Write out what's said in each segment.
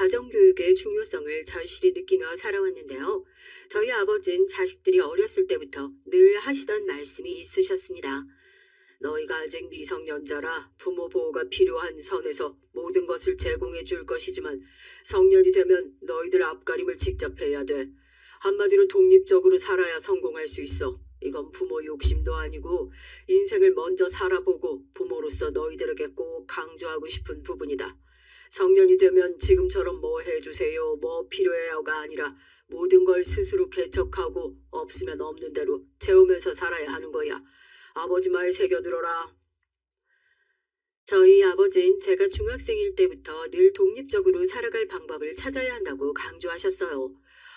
가정교육의 중요성을 절실히 느끼며 살아왔는데요. 저희 아버지는 자식들이 어렸을 때부터 늘 하시던 말씀이 있으셨습니다. 너희가 아직 미성년자라 부모 보호가 필요한 선에서 모든 것을 제공해 줄 것이지만 성년이 되면 너희들 앞가림을 직접 해야 돼. 한마디로 독립적으로 살아야 성공할 수 있어. 이건 부모 욕심도 아니고 인생을 먼저 살아보고 부모로서 너희들에게 꼭 강조하고 싶은 부분이다. 성년이 되면 지금처럼 뭐 해주세요, 뭐 필요해요가 아니라 모든 걸 스스로 개척하고 없으면 없는 대로 채우면서 살아야 하는 거야. 아버지 말 새겨들어라. 저희 아버지는 제가 중학생일 때부터 늘 독립적으로 살아갈 방법을 찾아야 한다고 강조하셨어요.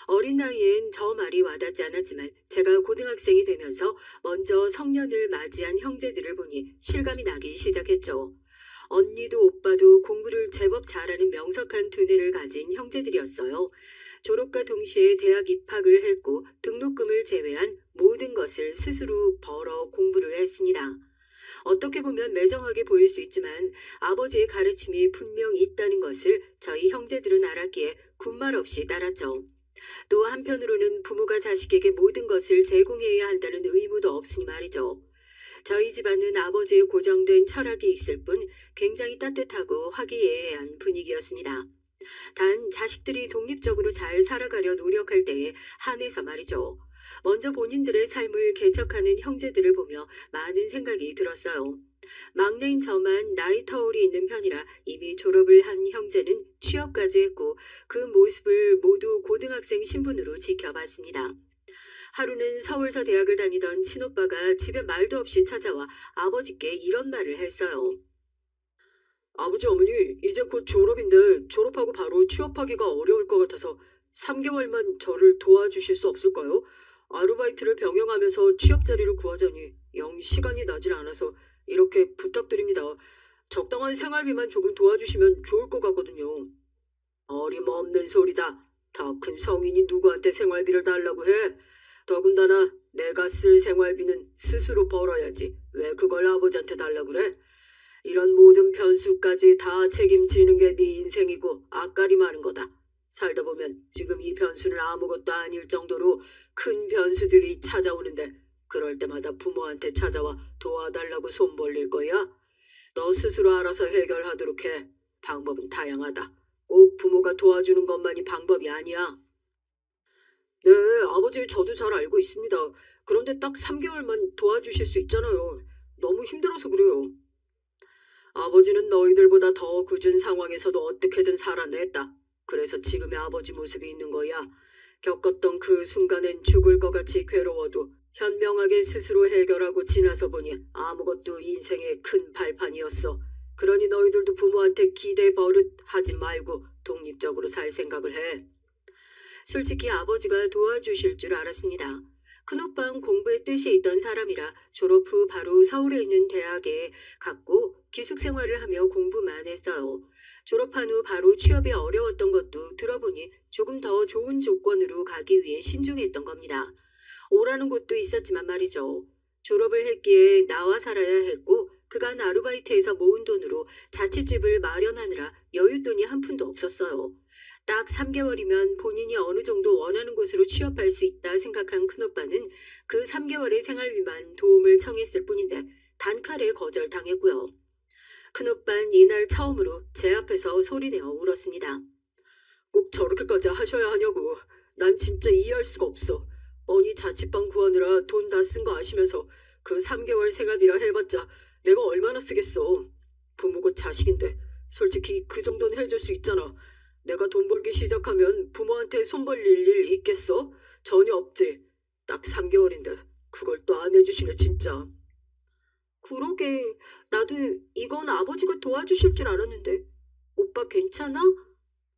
어린 나이엔 저 말이 와닿지 않았지만 제가 고등학생이 되면서 먼저 성년을 맞이한 형제들을 보니 실감이 나기 시작했죠. 언니도 오빠도 공부를 제법 잘하는 명석한 두뇌를 가진 형제들이었어요. 졸업과 동시에 대학 입학을 했고 등록금을 제외한 모든 것을 스스로 벌어 공부를 했습니다. 어떻게 보면 매정하게 보일 수 있지만 아버지의 가르침이 분명 있다는 것을 저희 형제들은 알았기에 군말 없이 따랐죠. 또 한편으로는 부모가 자식에게 모든 것을 제공해야 한다는 의무도 없으니 말이죠. 저희 집안은 아버지의 고정된 철학이 있을 뿐 굉장히 따뜻하고 화기애애한 분위기였습니다. 단 자식들이 독립적으로 잘 살아가려 노력할 때에 한해서 말이죠. 먼저 본인들의 삶을 개척하는 형제들을 보며 많은 생각이 들었어요. 막내인 저만 나이 터울이 있는 편이라 이미 졸업을 한 형제는 취업까지 했고 그 모습을 모두 고등학생 신분으로 지켜봤습니다. 하루는 서울서 대학을 다니던 친오빠가 집에 말도 없이 찾아와 아버지께 이런 말을 했어요. 아버지 어머니 이제 곧 졸업인데 졸업하고 바로 취업하기가 어려울 것 같아서 3개월만 저를 도와주실 수 없을까요? 아르바이트를 병행하면서 취업 자리를 구하자니 영 시간이 나질 않아서 이렇게 부탁드립니다. 적당한 생활비만 조금 도와주시면 좋을 것 같거든요. 어림없는 소리다. 더 큰 성인이 누구한테 생활비를 달라고 해? 더군다나 내가 쓸 생활비는 스스로 벌어야지. 왜 그걸 아버지한테 달라고 그래? 이런 모든 변수까지 다 책임지는 게 네 인생이고 앞가리 많은 거다. 살다 보면 지금 이 변수는 아무것도 아닐 정도로 큰 변수들이 찾아오는데 그럴 때마다 부모한테 찾아와 도와달라고 손 벌릴 거야? 너 스스로 알아서 해결하도록 해. 방법은 다양하다. 꼭 부모가 도와주는 것만이 방법이 아니야. 네, 아버지 저도 잘 알고 있습니다. 그런데 딱 3개월만 도와주실 수 있잖아요. 너무 힘들어서 그래요. 아버지는 너희들보다 더 굳은 상황에서도 어떻게든 살아냈다. 그래서 지금의 아버지 모습이 있는 거야. 겪었던 그 순간엔 죽을 것 같이 괴로워도 현명하게 스스로 해결하고 지나서 보니 아무것도 인생의 큰 발판이었어. 그러니 너희들도 부모한테 기대 버릇하지 말고 독립적으로 살 생각을 해. 솔직히 아버지가 도와주실 줄 알았습니다. 큰오빠는 공부에 뜻이 있던 사람이라 졸업 후 바로 서울에 있는 대학에 갔고 기숙생활을 하며 공부만 했어요. 졸업한 후 바로 취업이 어려웠던 것도 들어보니 조금 더 좋은 조건으로 가기 위해 신중했던 겁니다. 오라는 곳도 있었지만 말이죠. 졸업을 했기에 나와 살아야 했고 그간 아르바이트에서 모은 돈으로 자취집을 마련하느라 여윳돈이 한 푼도 없었어요. 딱 3개월이면 본인이 어느 정도 원하는 곳으로 취업할 수 있다 생각한 큰오빠는 그 3개월의 생활비만 도움을 청했을 뿐인데 단칼에 거절당했고요. 큰오빠는 이날 처음으로 제 앞에서 소리내어 울었습니다. 꼭 저렇게까지 하셔야 하냐고. 난 진짜 이해할 수가 없어. 뻔히 자취방 구하느라 돈 다 쓴 거 아시면서 그 3개월 생활비라 해봤자 내가 얼마나 쓰겠어. 부모고 자식인데 솔직히 그 정도는 해줄 수 있잖아. 내가 돈 벌기 시작하면 부모한테 손 벌릴 일 있겠어? 전혀 없지. 딱 3개월인데 그걸 또 안 해주시네 진짜. 그러게 나도 이건 아버지가 도와주실 줄 알았는데 오빠 괜찮아?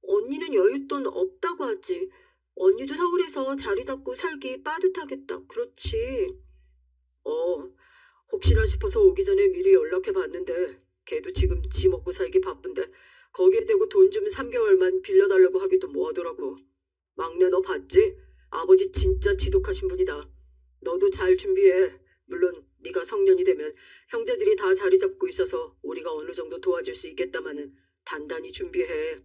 언니는 여윳돈 없다고 하지. 언니도 서울에서 자리 잡고 살기 빠듯하겠다. 그렇지? 어, 혹시나 싶어서 오기 전에 미리 연락해 봤는데 걔도 지금 지 먹고 살기 바쁜데 거기에 대고 돈 좀 3개월만 빌려달라고 하기도 뭐하더라고. 막내 너 봤지? 아버지 진짜 지독하신 분이다. 너도 잘 준비해. 물론 네가 성년이 되면 형제들이 다 자리 잡고 있어서 우리가 어느 정도 도와줄 수 있겠다마는 단단히 준비해.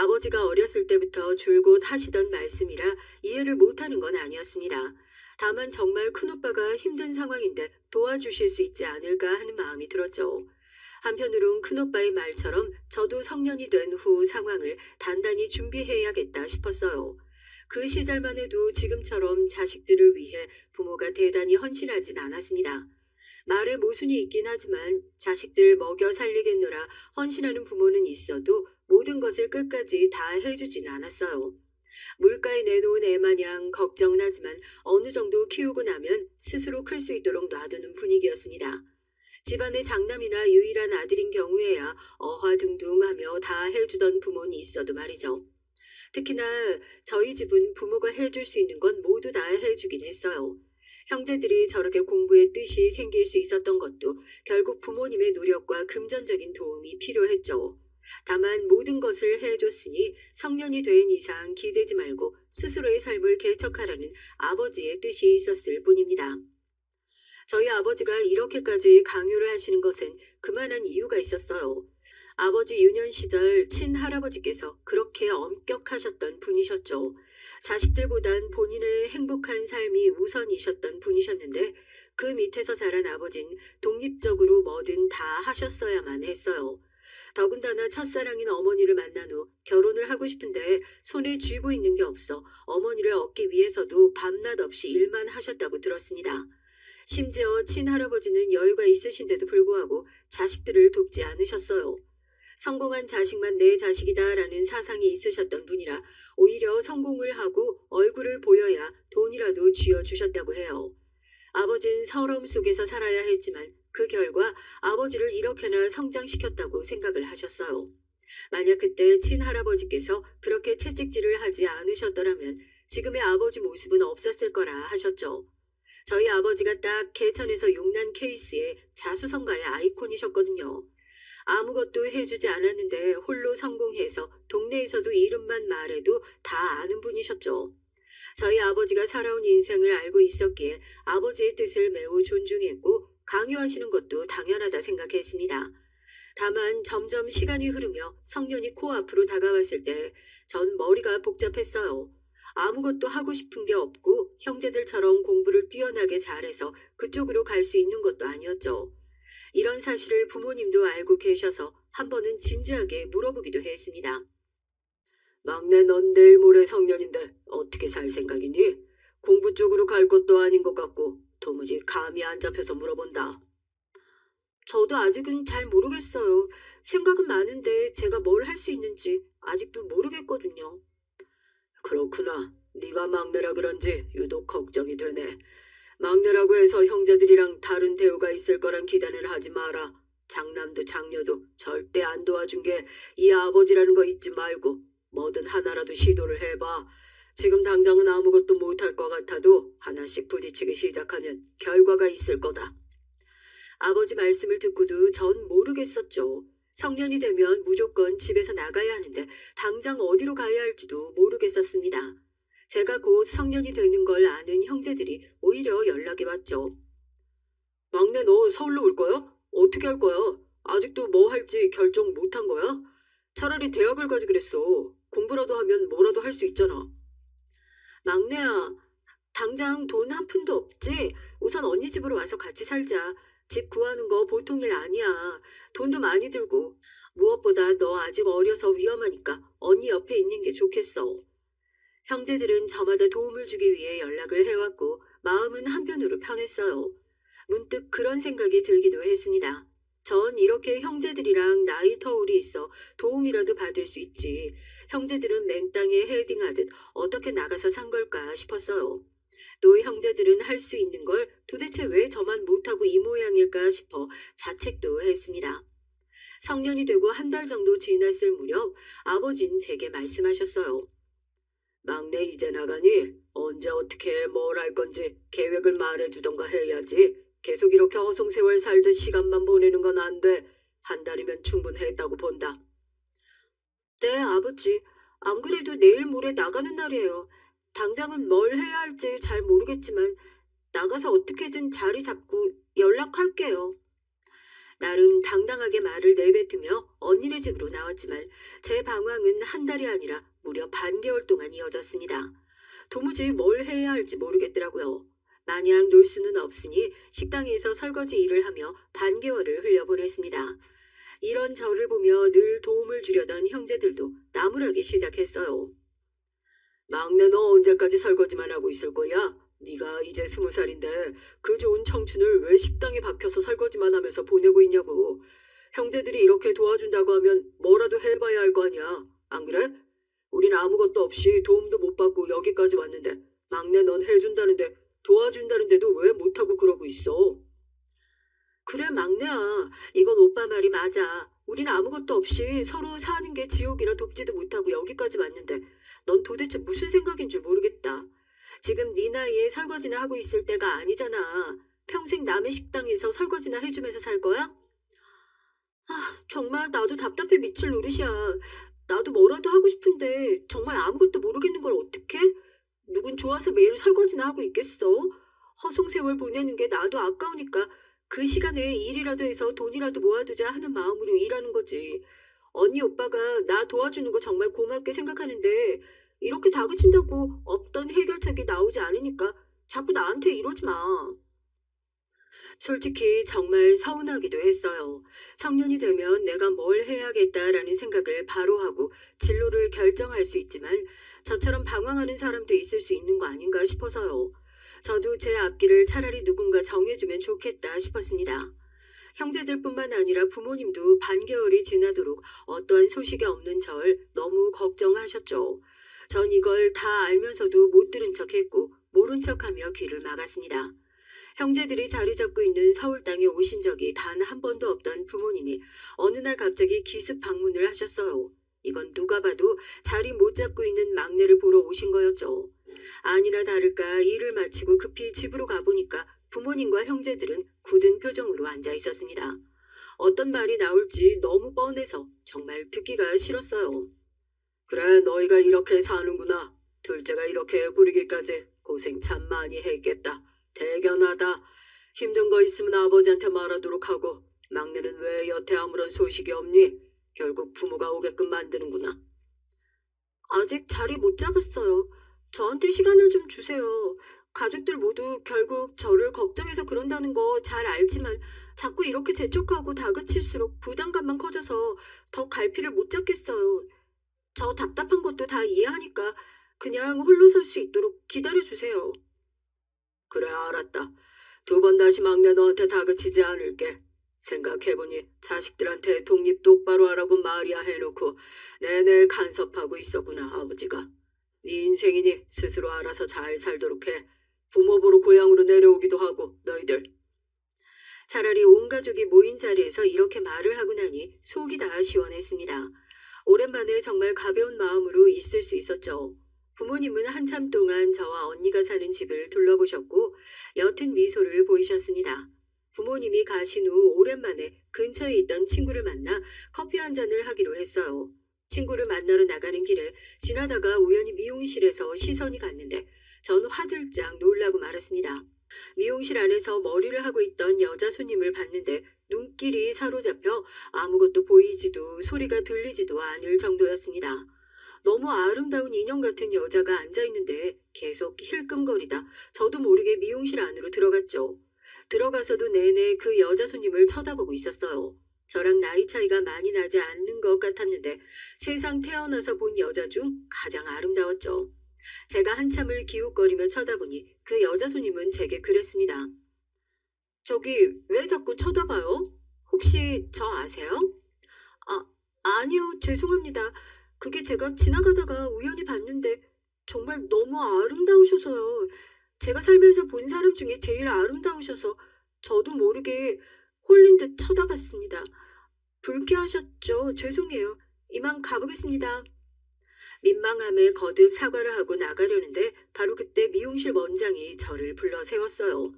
아버지가 어렸을 때부터 줄곧 하시던 말씀이라 이해를 못하는 건 아니었습니다. 다만 정말 큰오빠가 힘든 상황인데 도와주실 수 있지 않을까 하는 마음이 들었죠. 한편으론 큰오빠의 말처럼 저도 성년이 된 후 상황을 단단히 준비해야겠다 싶었어요. 그 시절만 해도 지금처럼 자식들을 위해 부모가 대단히 헌신하진 않았습니다. 말에 모순이 있긴 하지만 자식들 먹여 살리겠노라 헌신하는 부모는 있어도 모든 것을 끝까지 다 해주진 않았어요. 물가에 내놓은 애 마냥 걱정은 하지만 어느 정도 키우고 나면 스스로 클 수 있도록 놔두는 분위기였습니다. 집안의 장남이나 유일한 아들인 경우에야 어화둥둥하며 다 해주던 부모는 있어도 말이죠. 특히나 저희 집은 부모가 해줄 수 있는 건 모두 다 해주긴 했어요. 형제들이 저렇게 공부에 뜻이 생길 수 있었던 것도 결국 부모님의 노력과 금전적인 도움이 필요했죠. 다만 모든 것을 해줬으니 성년이 된 이상 기대지 말고 스스로의 삶을 개척하라는 아버지의 뜻이 있었을 뿐입니다. 저희 아버지가 이렇게까지 강요를 하시는 것엔 그만한 이유가 있었어요. 아버지 유년 시절 친할아버지께서 그렇게 엄격하셨던 분이셨죠. 자식들보단 본인의 행복한 삶이 우선이셨던 분이셨는데 그 밑에서 자란 아버진 독립적으로 뭐든 다 하셨어야만 했어요. 더군다나 첫사랑인 어머니를 만난 후 결혼을 하고 싶은데 손에 쥐고 있는 게 없어 어머니를 얻기 위해서도 밤낮 없이 일만 하셨다고 들었습니다. 심지어 친할아버지는 여유가 있으신데도 불구하고 자식들을 돕지 않으셨어요. 성공한 자식만 내 자식이다라는 사상이 있으셨던 분이라 오히려 성공을 하고 얼굴을 보여야 돈이라도 쥐어주셨다고 해요. 아버지는 서러움 속에서 살아야 했지만 그 결과 아버지를 이렇게나 성장시켰다고 생각을 하셨어요. 만약 그때 친할아버지께서 그렇게 채찍질을 하지 않으셨더라면 지금의 아버지 모습은 없었을 거라 하셨죠. 저희 아버지가 딱 개천에서 용난 케이스의 자수성가의 아이콘이셨거든요. 아무것도 해주지 않았는데 홀로 성공해서 동네에서도 이름만 말해도 다 아는 분이셨죠. 저희 아버지가 살아온 인생을 알고 있었기에 아버지의 뜻을 매우 존중했고 강요하시는 것도 당연하다 생각했습니다. 다만 점점 시간이 흐르며 성년이 코앞으로 다가왔을 때 전 머리가 복잡했어요. 아무것도 하고 싶은 게 없고 형제들처럼 공부를 뛰어나게 잘해서 그쪽으로 갈 수 있는 것도 아니었죠. 이런 사실을 부모님도 알고 계셔서 한 번은 진지하게 물어보기도 했습니다. 막내 넌 내일 모레 성년인데 어떻게 살 생각이니? 공부 쪽으로 갈 것도 아닌 것 같고 도무지 감이 안 잡혀서 물어본다. 저도 아직은 잘 모르겠어요. 생각은 많은데 제가 뭘 할 수 있는지 아직도 모르겠거든요. 그렇구나. 네가 막내라 그런지 유독 걱정이 되네. 막내라고 해서 형제들이랑 다른 대우가 있을 거란 기대는 하지 마라. 장남도 장녀도 절대 안 도와준 게 이 아버지라는 거 잊지 말고 뭐든 하나라도 시도를 해봐. 지금 당장은 아무것도 못할 것 같아도 하나씩 부딪히기 시작하면 결과가 있을 거다. 아버지 말씀을 듣고도 전 모르겠었죠. 성년이 되면 무조건 집에서 나가야 하는데 당장 어디로 가야 할지도 모르겠었습니다. 제가 곧 성년이 되는 걸 아는 형제들이 오히려 연락이 왔죠. 막내 너 서울로 올 거야? 어떻게 할 거야? 아직도 뭐 할지 결정 못 한 거야? 차라리 대학을 가지 그랬어. 공부라도 하면 뭐라도 할 수 있잖아. 막내야, 당장 돈 한 푼도 없지? 우선 언니 집으로 와서 같이 살자. 집 구하는 거 보통 일 아니야. 돈도 많이 들고. 무엇보다 너 아직 어려서 위험하니까 언니 옆에 있는 게 좋겠어. 형제들은 저마다 도움을 주기 위해 연락을 해왔고 마음은 한편으로 편했어요. 문득 그런 생각이 들기도 했습니다. 전 이렇게 형제들이랑 나이 터울이 있어 도움이라도 받을 수 있지. 형제들은 맨땅에 헤딩하듯 어떻게 나가서 산 걸까 싶었어요. 또 형제들은 할 수 있는 걸 도대체 왜 저만 못하고 이 모양일까 싶어 자책도 했습니다. 성년이 되고 한 달 정도 지났을 무렵 아버진 제게 말씀하셨어요. 막내 이제 나가니 언제 어떻게 뭘 할 건지 계획을 말해주던가 해야지. 계속 이렇게 허송세월 살듯 시간만 보내는 건 안 돼. 한 달이면 충분했다고 본다. 네, 아버지. 안 그래도 내일 모레 나가는 날이에요. 당장은 뭘 해야 할지 잘 모르겠지만 나가서 어떻게든 자리 잡고 연락할게요. 나름 당당하게 말을 내뱉으며 언니네 집으로 나왔지만 제 방황은 한 달이 아니라 무려 반개월 동안 이어졌습니다. 도무지 뭘 해야 할지 모르겠더라고요. 마냥 놀 수는 없으니 식당에서 설거지 일을 하며 반개월을 흘려보냈습니다. 이런 저를 보며 늘 도움을 주려던 형제들도 나무라기 시작했어요. 막내 너 언제까지 설거지만 하고 있을 거야? 네가 이제 20살인데 그 좋은 청춘을 왜 식당에 박혀서 설거지만 하면서 보내고 있냐고. 형제들이 이렇게 도와준다고 하면 뭐라도 해봐야 할 거 아니야. 안 그래? 우린 아무것도 없이 도움도 못 받고 여기까지 왔는데 막내 넌 해준다는데 도와준다는데도 왜 못하고 그러고 있어? 그래 막내야. 이건 오빠 말이 맞아. 우린 아무것도 없이 서로 사는 게 지옥이라 돕지도 못하고 여기까지 왔는데 넌 도대체 무슨 생각인 줄 모르겠다. 지금 네 나이에 설거지나 하고 있을 때가 아니잖아. 평생 남의 식당에서 설거지나 해주면서 살 거야? 정말 나도 답답해 미칠 노릇이야. 나도 뭐라도 하고 싶은데 정말 아무것도 모르겠는 걸 어떡해? 누군 좋아서 매일 설거지나 하고 있겠어? 허송세월 보내는 게 나도 아까우니까 그 시간에 일이라도 해서 돈이라도 모아두자 하는 마음으로 일하는 거지. 언니 오빠가 나 도와주는 거 정말 고맙게 생각하는데 이렇게 다그친다고 없던 해결책이 나오지 않으니까 자꾸 나한테 이러지 마. 솔직히 정말 서운하기도 했어요. 성년이 되면 내가 뭘 해야겠다라는 생각을 바로 하고 진로를 결정할 수 있지만 저처럼 방황하는 사람도 있을 수 있는 거 아닌가 싶어서요. 저도 제 앞길을 차라리 누군가 정해주면 좋겠다 싶었습니다. 형제들뿐만 아니라 부모님도 반개월이 지나도록 어떠한 소식이 없는 절 너무 걱정하셨죠. 전 이걸 다 알면서도 못 들은 척했고 모른 척하며 귀를 막았습니다. 형제들이 자리 잡고 있는 서울 땅에 오신 적이 단 한 번도 없던 부모님이 어느 날 갑자기 기습 방문을 하셨어요. 이건 누가 봐도 자리 못 잡고 있는 막내를 보러 오신 거였죠. 아니나 다를까 일을 마치고 급히 집으로 가보니까 부모님과 형제들은 굳은 표정으로 앉아 있었습니다. 어떤 말이 나올지 너무 뻔해서 정말 듣기가 싫었어요. 그래, 너희가 이렇게 사는구나. 둘째가 이렇게 꾸리기까지 고생 참 많이 했겠다. 대견하다. 힘든 거 있으면 아버지한테 말하도록 하고 막내는 왜 여태 아무런 소식이 없니? 결국 부모가 오게끔 만드는구나. 아직 자리 못 잡았어요. 저한테 시간을 좀 주세요. 가족들 모두 결국 저를 걱정해서 그런다는 거 잘 알지만 자꾸 이렇게 재촉하고 다그칠수록 부담감만 커져서 더 갈피를 못 잡겠어요. 저 답답한 것도 다 이해하니까 그냥 홀로 설 수 있도록 기다려주세요. 그래, 알았다. 두 번 다시 막내 너한테 다그치지 않을게. 생각해보니 자식들한테 독립 똑바로 하라고 말이야 해놓고 내내 간섭하고 있었구나, 아버지가. 네 인생이니 스스로 알아서 잘 살도록 해. 부모 보러 고향으로 내려오기도 하고, 너희들. 차라리 온 가족이 모인 자리에서 이렇게 말을 하고 나니 속이 다 시원했습니다. 오랜만에 정말 가벼운 마음으로 있을 수 있었죠. 부모님은 한참 동안 저와 언니가 사는 집을 둘러보셨고 옅은 미소를 보이셨습니다. 부모님이 가신 후 오랜만에 근처에 있던 친구를 만나 커피 한 잔을 하기로 했어요. 친구를 만나러 나가는 길에 지나다가 우연히 미용실에서 시선이 갔는데 전 화들짝 놀라고 말았습니다. 미용실 안에서 머리를 하고 있던 여자 손님을 봤는데 눈길이 사로잡혀 아무것도 보이지도 소리가 들리지도 않을 정도였습니다. 너무 아름다운 인형 같은 여자가 앉아있는데 계속 힐끔거리다 저도 모르게 미용실 안으로 들어갔죠. 들어가서도 내내 그 여자 손님을 쳐다보고 있었어요. 저랑 나이 차이가 많이 나지 않는 것 같았는데 세상 태어나서 본 여자 중 가장 아름다웠죠. 제가 한참을 기웃거리며 쳐다보니 그 여자 손님은 제게 그랬습니다. 저기 왜 자꾸 쳐다봐요? 혹시 저 아세요? 아, 아니요. 죄송합니다. 그게 제가 지나가다가 우연히 봤는데 정말 너무 아름다우셔서요. 제가 살면서 본 사람 중에 제일 아름다우셔서 저도 모르게 홀린 듯 쳐다봤습니다. 불쾌하셨죠? 죄송해요. 이만 가보겠습니다. 민망함에 거듭 사과를 하고 나가려는데 바로 그때 미용실 원장이 저를 불러 세웠어요.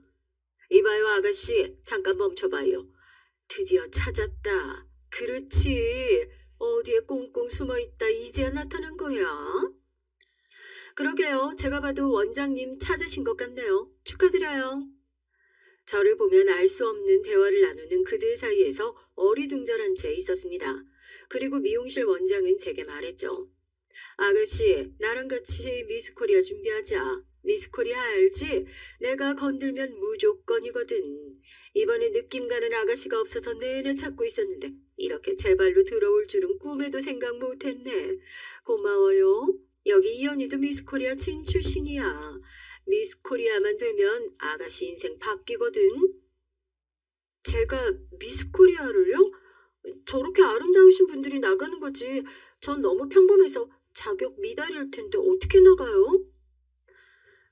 이봐요 아가씨, 잠깐 멈춰봐요. 드디어 찾았다. 그렇지. 어디에 꽁꽁 숨어있다 이제야 나타난 거야? 그러게요. 제가 봐도 원장님 찾으신 것 같네요. 축하드려요. 저를 보면 알 수 없는 대화를 나누는 그들 사이에서 어리둥절한 채 있었습니다. 그리고 미용실 원장은 제게 말했죠. 아가씨, 나랑 같이 미스 코리아 준비하자. 미스 코리아 알지? 내가 건들면 무조건이거든. 이번에 느낌 가는 아가씨가 없어서 내내 찾고 있었는데 이렇게 제 발로 들어올 줄은 꿈에도 생각 못했네. 고마워요. 여기 이현이도 미스 코리아 진 출신이야. 미스 코리아만 되면 아가씨 인생 바뀌거든. 제가 미스 코리아를요? 저렇게 아름다우신 분들이 나가는 거지. 전 너무 평범해서 자격 미달일 텐데 어떻게 나가요?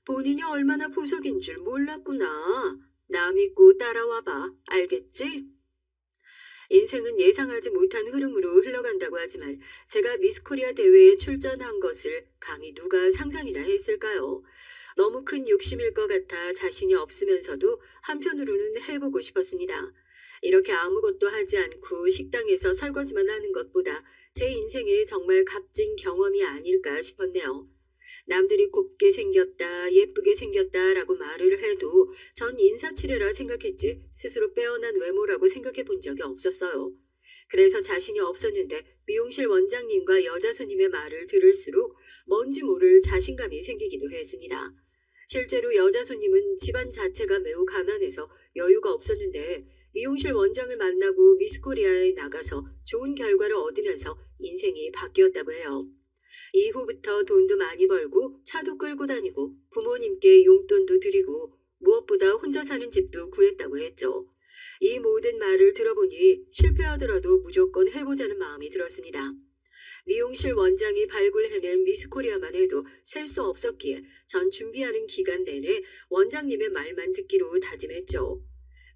본인이 얼마나 보석인 줄 몰랐구나. 나 믿고 따라와 봐. 알겠지? 인생은 예상하지 못한 흐름으로 흘러간다고 하지만 제가 미스 코리아 대회에 출전한 것을 감히 누가 상상이나 했을까요? 너무 큰 욕심일 것 같아 자신이 없으면서도 한편으로는 해보고 싶었습니다. 이렇게 아무것도 하지 않고 식당에서 설거지만 하는 것보다 제 인생에 정말 값진 경험이 아닐까 싶었네요. 남들이 곱게 생겼다, 예쁘게 생겼다라고 말을 해도 전 인사치레라 생각했지 스스로 빼어난 외모라고 생각해 본 적이 없었어요. 그래서 자신이 없었는데 미용실 원장님과 여자 손님의 말을 들을수록 뭔지 모를 자신감이 생기기도 했습니다. 실제로 여자 손님은 집안 자체가 매우 가난해서 여유가 없었는데 미용실 원장을 만나고 미스코리아에 나가서 좋은 결과를 얻으면서 인생이 바뀌었다고 해요. 이후부터 돈도 많이 벌고 차도 끌고 다니고 부모님께 용돈도 드리고 무엇보다 혼자 사는 집도 구했다고 했죠. 이 모든 말을 들어보니 실패하더라도 무조건 해보자는 마음이 들었습니다. 미용실 원장이 발굴해낸 미스코리아만 해도 셀 수 없었기에 전 준비하는 기간 내내 원장님의 말만 듣기로 다짐했죠.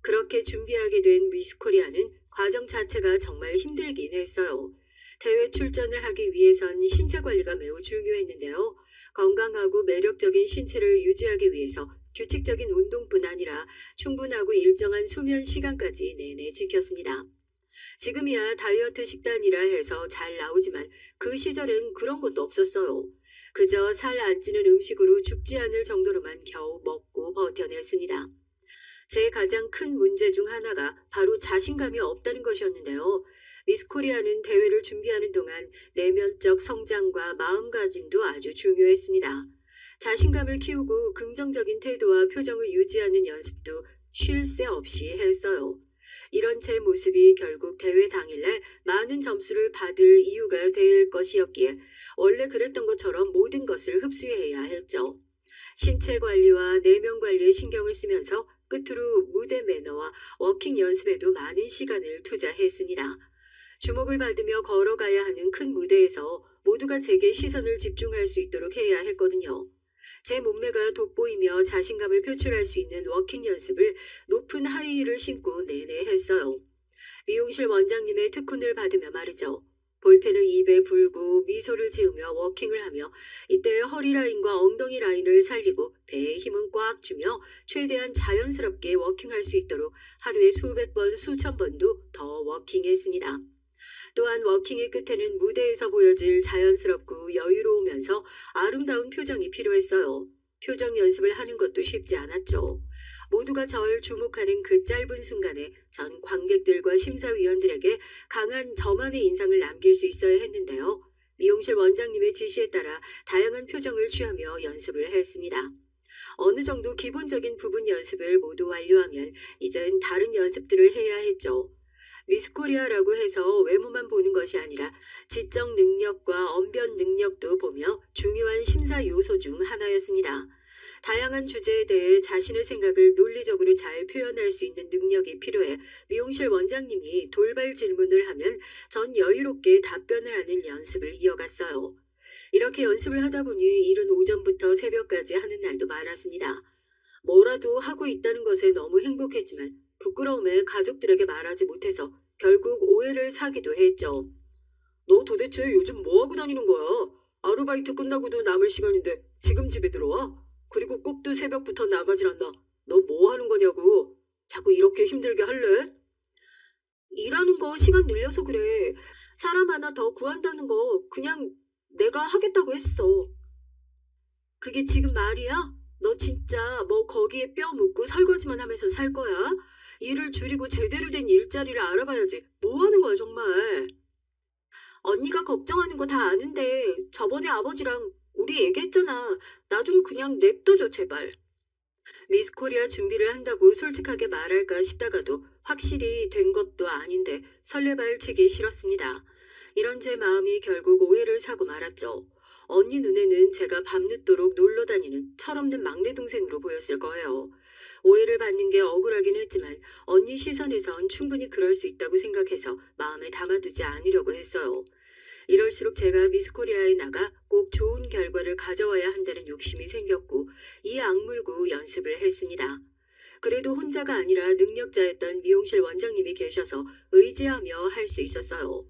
그렇게 준비하게 된 미스코리아는 과정 자체가 정말 힘들긴 했어요. 대회 출전을 하기 위해선 신체 관리가 매우 중요했는데요. 건강하고 매력적인 신체를 유지하기 위해서 규칙적인 운동뿐 아니라 충분하고 일정한 수면 시간까지 내내 지켰습니다. 지금이야 다이어트 식단이라 해서 잘 나오지만 그 시절엔 그런 것도 없었어요. 그저 살 안 찌는 음식으로 죽지 않을 정도로만 겨우 먹고 버텨냈습니다. 제 가장 큰 문제 중 하나가 바로 자신감이 없다는 것이었는데요. 미스 코리아는 대회를 준비하는 동안 내면적 성장과 마음가짐도 아주 중요했습니다. 자신감을 키우고 긍정적인 태도와 표정을 유지하는 연습도 쉴 새 없이 했어요. 이런 제 모습이 결국 대회 당일날 많은 점수를 받을 이유가 될 것이었기에 원래 그랬던 것처럼 모든 것을 흡수해야 했죠. 신체 관리와 내면 관리에 신경을 쓰면서 끝으로 무대 매너와 워킹 연습에도 많은 시간을 투자했습니다. 주목을 받으며 걸어가야 하는 큰 무대에서 모두가 제게 시선을 집중할 수 있도록 해야 했거든요. 제 몸매가 돋보이며 자신감을 표출할 수 있는 워킹 연습을 높은 하이힐을 신고 내내 했어요. 미용실 원장님의 특훈을 받으며 말이죠. 볼펜을 입에 불고 미소를 지으며 워킹을 하며 이때 허리 라인과 엉덩이 라인을 살리고 배에 힘은 꽉 주며 최대한 자연스럽게 워킹할 수 있도록 하루에 수백 번, 수천 번도 더 워킹했습니다. 또한 워킹의 끝에는 무대에서 보여질 자연스럽고 여유로우면서 아름다운 표정이 필요했어요. 표정 연습을 하는 것도 쉽지 않았죠. 모두가 절 주목하는 그 짧은 순간에 전 관객들과 심사위원들에게 강한 저만의 인상을 남길 수 있어야 했는데요. 미용실 원장님의 지시에 따라 다양한 표정을 취하며 연습을 했습니다. 어느 정도 기본적인 부분 연습을 모두 완료하면 이젠 다른 연습들을 해야 했죠. 미스코리아라고 해서 외모만 보는 것이 아니라 지적 능력과 언변 능력도 보며 중요한 심사 요소 중 하나였습니다. 다양한 주제에 대해 자신의 생각을 논리적으로 잘 표현할 수 있는 능력이 필요해 미용실 원장님이 돌발 질문을 하면 전 여유롭게 답변을 하는 연습을 이어갔어요. 이렇게 연습을 하다 보니 이른 오전부터 새벽까지 하는 날도 많았습니다. 뭐라도 하고 있다는 것에 너무 행복했지만 부끄러움에 가족들에게 말하지 못해서 결국 오해를 사기도 했죠. 너 도대체 요즘 뭐 하고 다니는 거야? 아르바이트 끝나고도 남을 시간인데 지금 집에 들어와? 그리고 꼭두 새벽부터 나가질 않나? 너 뭐 하는 거냐고? 자꾸 이렇게 힘들게 할래? 일하는 거 시간 늘려서 그래. 사람 하나 더 구한다는 거 그냥 내가 하겠다고 했어. 그게 지금 말이야? 너 진짜 뭐 거기에 뼈 묻고 설거지만 하면서 살 거야? 일을 줄이고 제대로 된 일자리를 알아봐야지. 뭐 하는 거야, 정말. 언니가 걱정하는 거 다 아는데 저번에 아버지랑 우리 얘기했잖아. 나 좀 그냥 냅둬줘, 제발. 미스 코리아 준비를 한다고 솔직하게 말할까 싶다가도 확실히 된 것도 아닌데 설레발치기 싫었습니다. 이런 제 마음이 결국 오해를 사고 말았죠. 언니 눈에는 제가 밤늦도록 놀러 다니는 철없는 막내 동생으로 보였을 거예요. 오해를 받는 게 억울하긴 했지만 언니 시선에선 충분히 그럴 수 있다고 생각해서 마음에 담아두지 않으려고 했어요. 이럴수록 제가 미스코리아에 나가 꼭 좋은 결과를 가져와야 한다는 욕심이 생겼고 이 악물고 연습을 했습니다. 그래도 혼자가 아니라 능력자였던 미용실 원장님이 계셔서 의지하며 할 수 있었어요.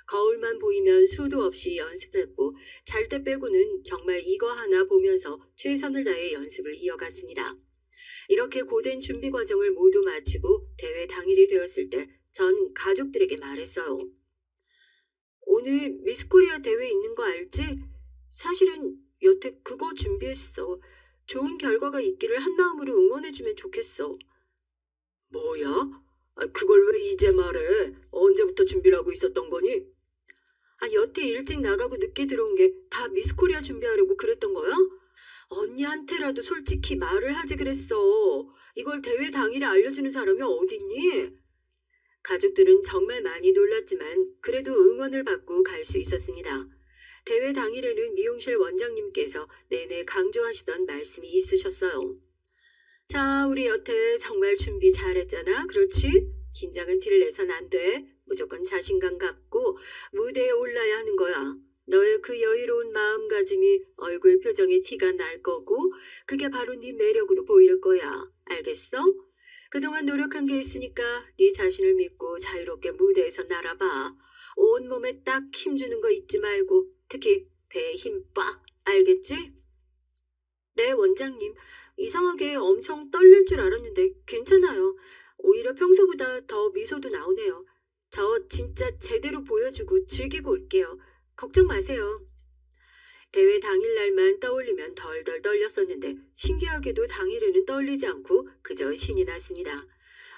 거울만 보이면 수도 없이 연습했고 잘 때 빼고는 정말 이거 하나 보면서 최선을 다해 연습을 이어갔습니다. 이렇게 고된 준비 과정을 모두 마치고 대회 당일이 되었을 때 전 가족들에게 말했어요. 오늘 미스코리아 대회 있는 거 알지? 사실은 여태 그거 준비했어. 좋은 결과가 있기를 한마음으로 응원해주면 좋겠어. 뭐야? 그걸 왜 이제 말해? 언제부터 준비를 하고 있었던 거니? 여태 일찍 나가고 늦게 들어온 게 다 미스코리아 준비하려고 그랬던 거야? 언니한테라도 솔직히 말을 하지 그랬어. 이걸 대회 당일에 알려주는 사람이 어딨니? 가족들은 정말 많이 놀랐지만 그래도 응원을 받고 갈 수 있었습니다. 대회 당일에는 미용실 원장님께서 내내 강조하시던 말씀이 있으셨어요. 자, 우리 여태 정말 준비 잘했잖아. 그렇지? 긴장은 티를 내선 안 돼. 무조건 자신감 갖고 무대에 올라야 하는 거야. 너의 그 여유로운 마음가짐이 얼굴 표정에 티가 날 거고 그게 바로 네 매력으로 보일 거야. 알겠어? 그동안 노력한 게 있으니까 네 자신을 믿고 자유롭게 무대에서 날아봐. 온몸에 딱 힘주는 거 잊지 말고 특히 배에 힘 빡. 알겠지? 네, 원장님. 이상하게 엄청 떨릴 줄 알았는데 괜찮아요. 오히려 평소보다 더 미소도 나오네요. 저 진짜 제대로 보여주고 즐기고 올게요. 걱정 마세요. 대회 당일날만 떠올리면 덜덜 떨렸었는데 신기하게도 당일에는 떨리지 않고 그저 신이 났습니다.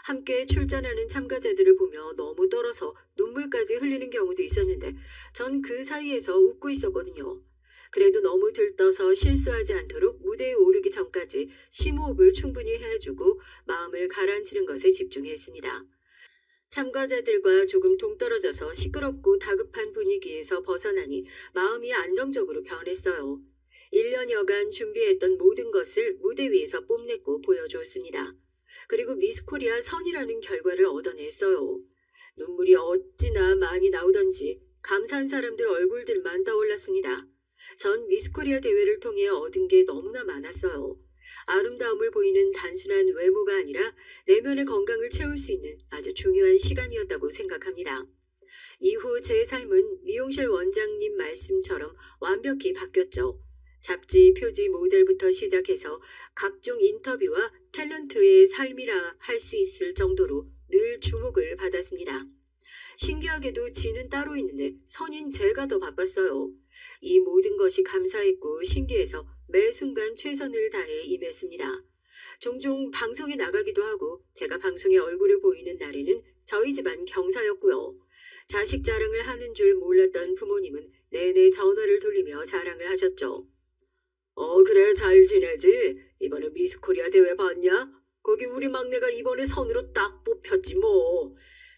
함께 출전하는 참가자들을 보며 너무 떨어서 눈물까지 흘리는 경우도 있었는데 전 그 사이에서 웃고 있었거든요. 그래도 너무 들떠서 실수하지 않도록 무대에 오르기 전까지 심호흡을 충분히 해주고 마음을 가라앉히는 것에 집중했습니다. 참가자들과 조금 동떨어져서 시끄럽고 다급한 분위기에서 벗어나니 마음이 안정적으로 변했어요. 1년여간 준비했던 모든 것을 무대 위에서 뽐냈고 보여줬습니다. 그리고 미스코리아 선이라는 결과를 얻어냈어요. 눈물이 어찌나 많이 나오던지 감사한 사람들 얼굴들만 떠올랐습니다. 전 미스코리아 대회를 통해 얻은 게 너무나 많았어요. 아름다움을 보이는 단순한 외모가 아니라 내면의 건강을 채울 수 있는 아주 중요한 시간이었다고 생각합니다. 이후 제 삶은 미용실 원장님 말씀처럼 완벽히 바뀌었죠. 잡지, 표지, 모델부터 시작해서 각종 인터뷰와 탤런트의 삶이라 할 수 있을 정도로 늘 주목을 받았습니다. 신기하게도 지는 따로 있는데 선인 제가 더 바빴어요. 이 모든 것이 감사했고 신기해서 매 순간 최선을 다해 임했습니다. 종종 방송에 나가기도 하고 제가 방송에 얼굴을 보이는 날에는 저희 집안 경사였고요. 자식 자랑을 하는 줄 몰랐던 부모님은 내내 전화를 돌리며 자랑을 하셨죠. 그래 잘 지내지? 이번에 미스코리아 대회 봤냐? 거기 우리 막내가 이번에 선으로 딱 뽑혔지 뭐.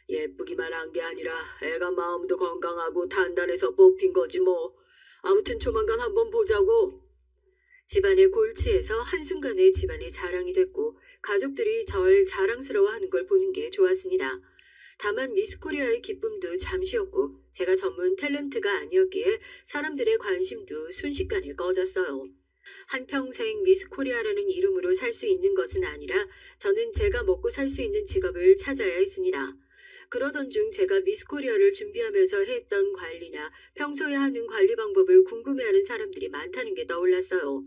예쁘기만 한 게 아니라 애가 마음도 건강하고 단단해서 뽑힌 거지 뭐. 아무튼 조만간 한번 보자고. 집안의 골치에서 한순간에 집안의 자랑이 됐고 가족들이 절 자랑스러워하는 걸 보는 게 좋았습니다. 다만 미스코리아의 기쁨도 잠시였고 제가 전문 탤런트가 아니었기에 사람들의 관심도 순식간에 꺼졌어요. 한평생 미스코리아라는 이름으로 살 수 있는 것은 아니라 저는 제가 먹고 살 수 있는 직업을 찾아야 했습니다. 그러던 중 제가 미스코리아를 준비하면서 했던 관리나 평소에 하는 관리 방법을 궁금해하는 사람들이 많다는 게 떠올랐어요.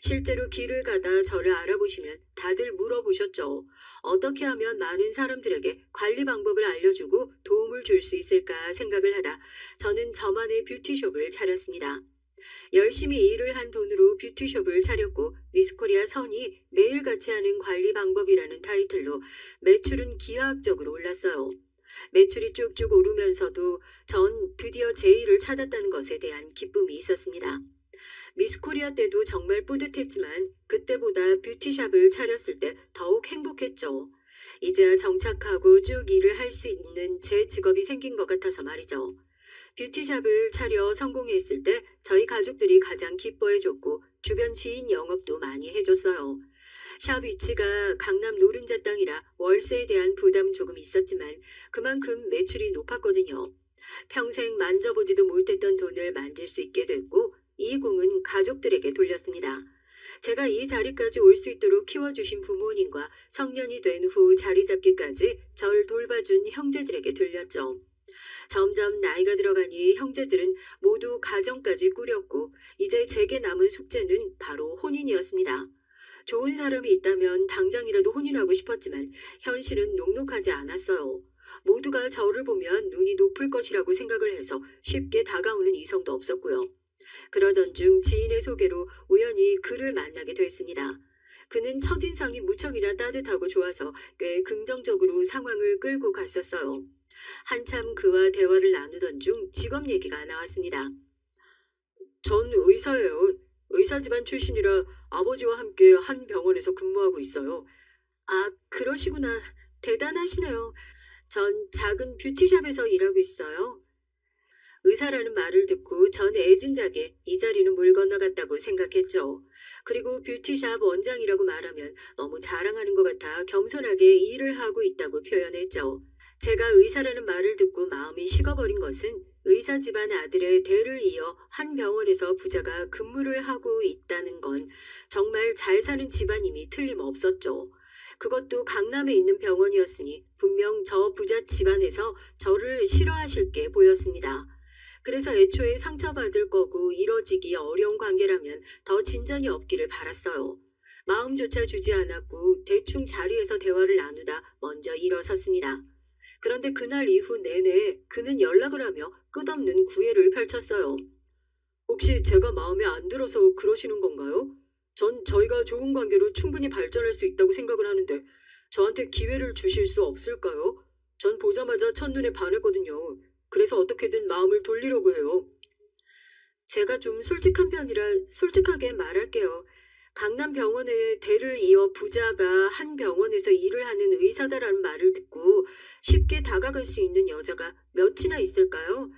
실제로 길을 가다 저를 알아보시면 다들 물어보셨죠. 어떻게 하면 많은 사람들에게 관리 방법을 알려주고 도움을 줄 수 있을까 생각을 하다 저는 저만의 뷰티숍을 차렸습니다. 열심히 일을 한 돈으로 뷰티숍을 차렸고 미스코리아 선이 매일같이 하는 관리 방법이라는 타이틀로 매출은 기하학적으로 올랐어요. 매출이 쭉쭉 오르면서도 전 드디어 제 일을 찾았다는 것에 대한 기쁨이 있었습니다. 미스코리아 때도 정말 뿌듯했지만 그때보다 뷰티샵을 차렸을 때 더욱 행복했죠. 이제야 정착하고 쭉 일을 할 수 있는 제 직업이 생긴 것 같아서 말이죠. 뷰티샵을 차려 성공했을 때 저희 가족들이 가장 기뻐해줬고 주변 지인 영업도 많이 해줬어요. 샵 위치가 강남 노른자 땅이라 월세에 대한 부담 조금 있었지만 그만큼 매출이 높았거든요. 평생 만져보지도 못했던 돈을 만질 수 있게 됐고 이 공은 가족들에게 돌렸습니다. 제가 이 자리까지 올 수 있도록 키워주신 부모님과 성년이 된 후 자리 잡기까지 절 돌봐준 형제들에게 돌렸죠. 점점 나이가 들어가니 형제들은 모두 가정까지 꾸렸고 이제 제게 남은 숙제는 바로 혼인이었습니다. 좋은 사람이 있다면 당장이라도 혼인하고 싶었지만 현실은 녹록하지 않았어요. 모두가 저를 보면 눈이 높을 것이라고 생각을 해서 쉽게 다가오는 이성도 없었고요. 그러던 중 지인의 소개로 우연히 그를 만나게 됐습니다. 그는 첫인상이 무척이나 따뜻하고 좋아서 꽤 긍정적으로 상황을 끌고 갔었어요. 한참 그와 대화를 나누던 중 직업 얘기가 나왔습니다. 전 의사예요. 의사 집안 출신이라 아버지와 함께 한 병원에서 근무하고 있어요. 아, 그러시구나. 대단하시네요. 전 작은 뷰티샵에서 일하고 있어요. 의사라는 말을 듣고 전 애진작에 이 자리는 물 건너갔다고 생각했죠. 그리고 뷰티샵 원장이라고 말하면 너무 자랑하는 것 같아 겸손하게 일을 하고 있다고 표현했죠. 제가 의사라는 말을 듣고 마음이 식어버린 것은 의사 집안 아들의 대를 이어 한 병원에서 부자가 근무를 하고 있다는 건 정말 잘 사는 집안임이 틀림없었죠. 그것도 강남에 있는 병원이었으니 분명 저 부자 집안에서 저를 싫어하실 게 보였습니다. 그래서 애초에 상처받을 거고 이뤄지기 어려운 관계라면 더 진전이 없기를 바랐어요. 마음조차 주지 않았고 대충 자리에서 대화를 나누다 먼저 일어섰습니다. 그런데 그날 이후 내내 그는 연락을 하며 끝없는 구애를 펼쳤어요. 혹시 제가 마음에 안 들어서 그러시는 건가요? 전 저희가 좋은 관계로 충분히 발전할 수 있다고 생각을 하는데 저한테 기회를 주실 수 없을까요? 전 보자마자 첫눈에 반했거든요. 그래서 어떻게든 마음을 돌리려고 해요. 제가 좀 솔직한 편이라 솔직하게 말할게요. 강남 병원에 대를 이어 부자가 한 병원에서 일을 하는 의사다라는 말을 듣고 쉽게 다가갈 수 있는 여자가 몇이나 있을까요?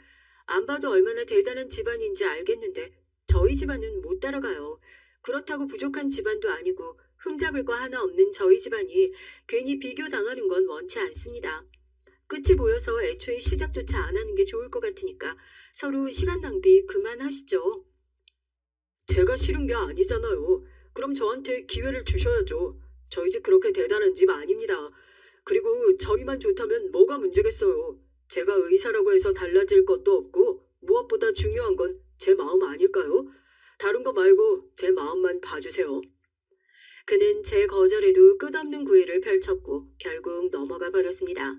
안 봐도 얼마나 대단한 집안인지 알겠는데 저희 집안은 못 따라가요. 그렇다고 부족한 집안도 아니고 흠잡을 거 하나 없는 저희 집안이 괜히 비교당하는 건 원치 않습니다. 끝이 보여서 애초에 시작조차 안 하는 게 좋을 것 같으니까 서로 시간 낭비 그만하시죠. 제가 싫은 게 아니잖아요. 그럼 저한테 기회를 주셔야죠. 저희 집 그렇게 대단한 집 아닙니다. 그리고 저희만 좋다면 뭐가 문제겠어요. 제가 의사라고 해서 달라질 것도 없고 무엇보다 중요한 건 제 마음 아닐까요? 다른 거 말고 제 마음만 봐주세요. 그는 제 거절에도 끝없는 구애를 펼쳤고 결국 넘어가 버렸습니다.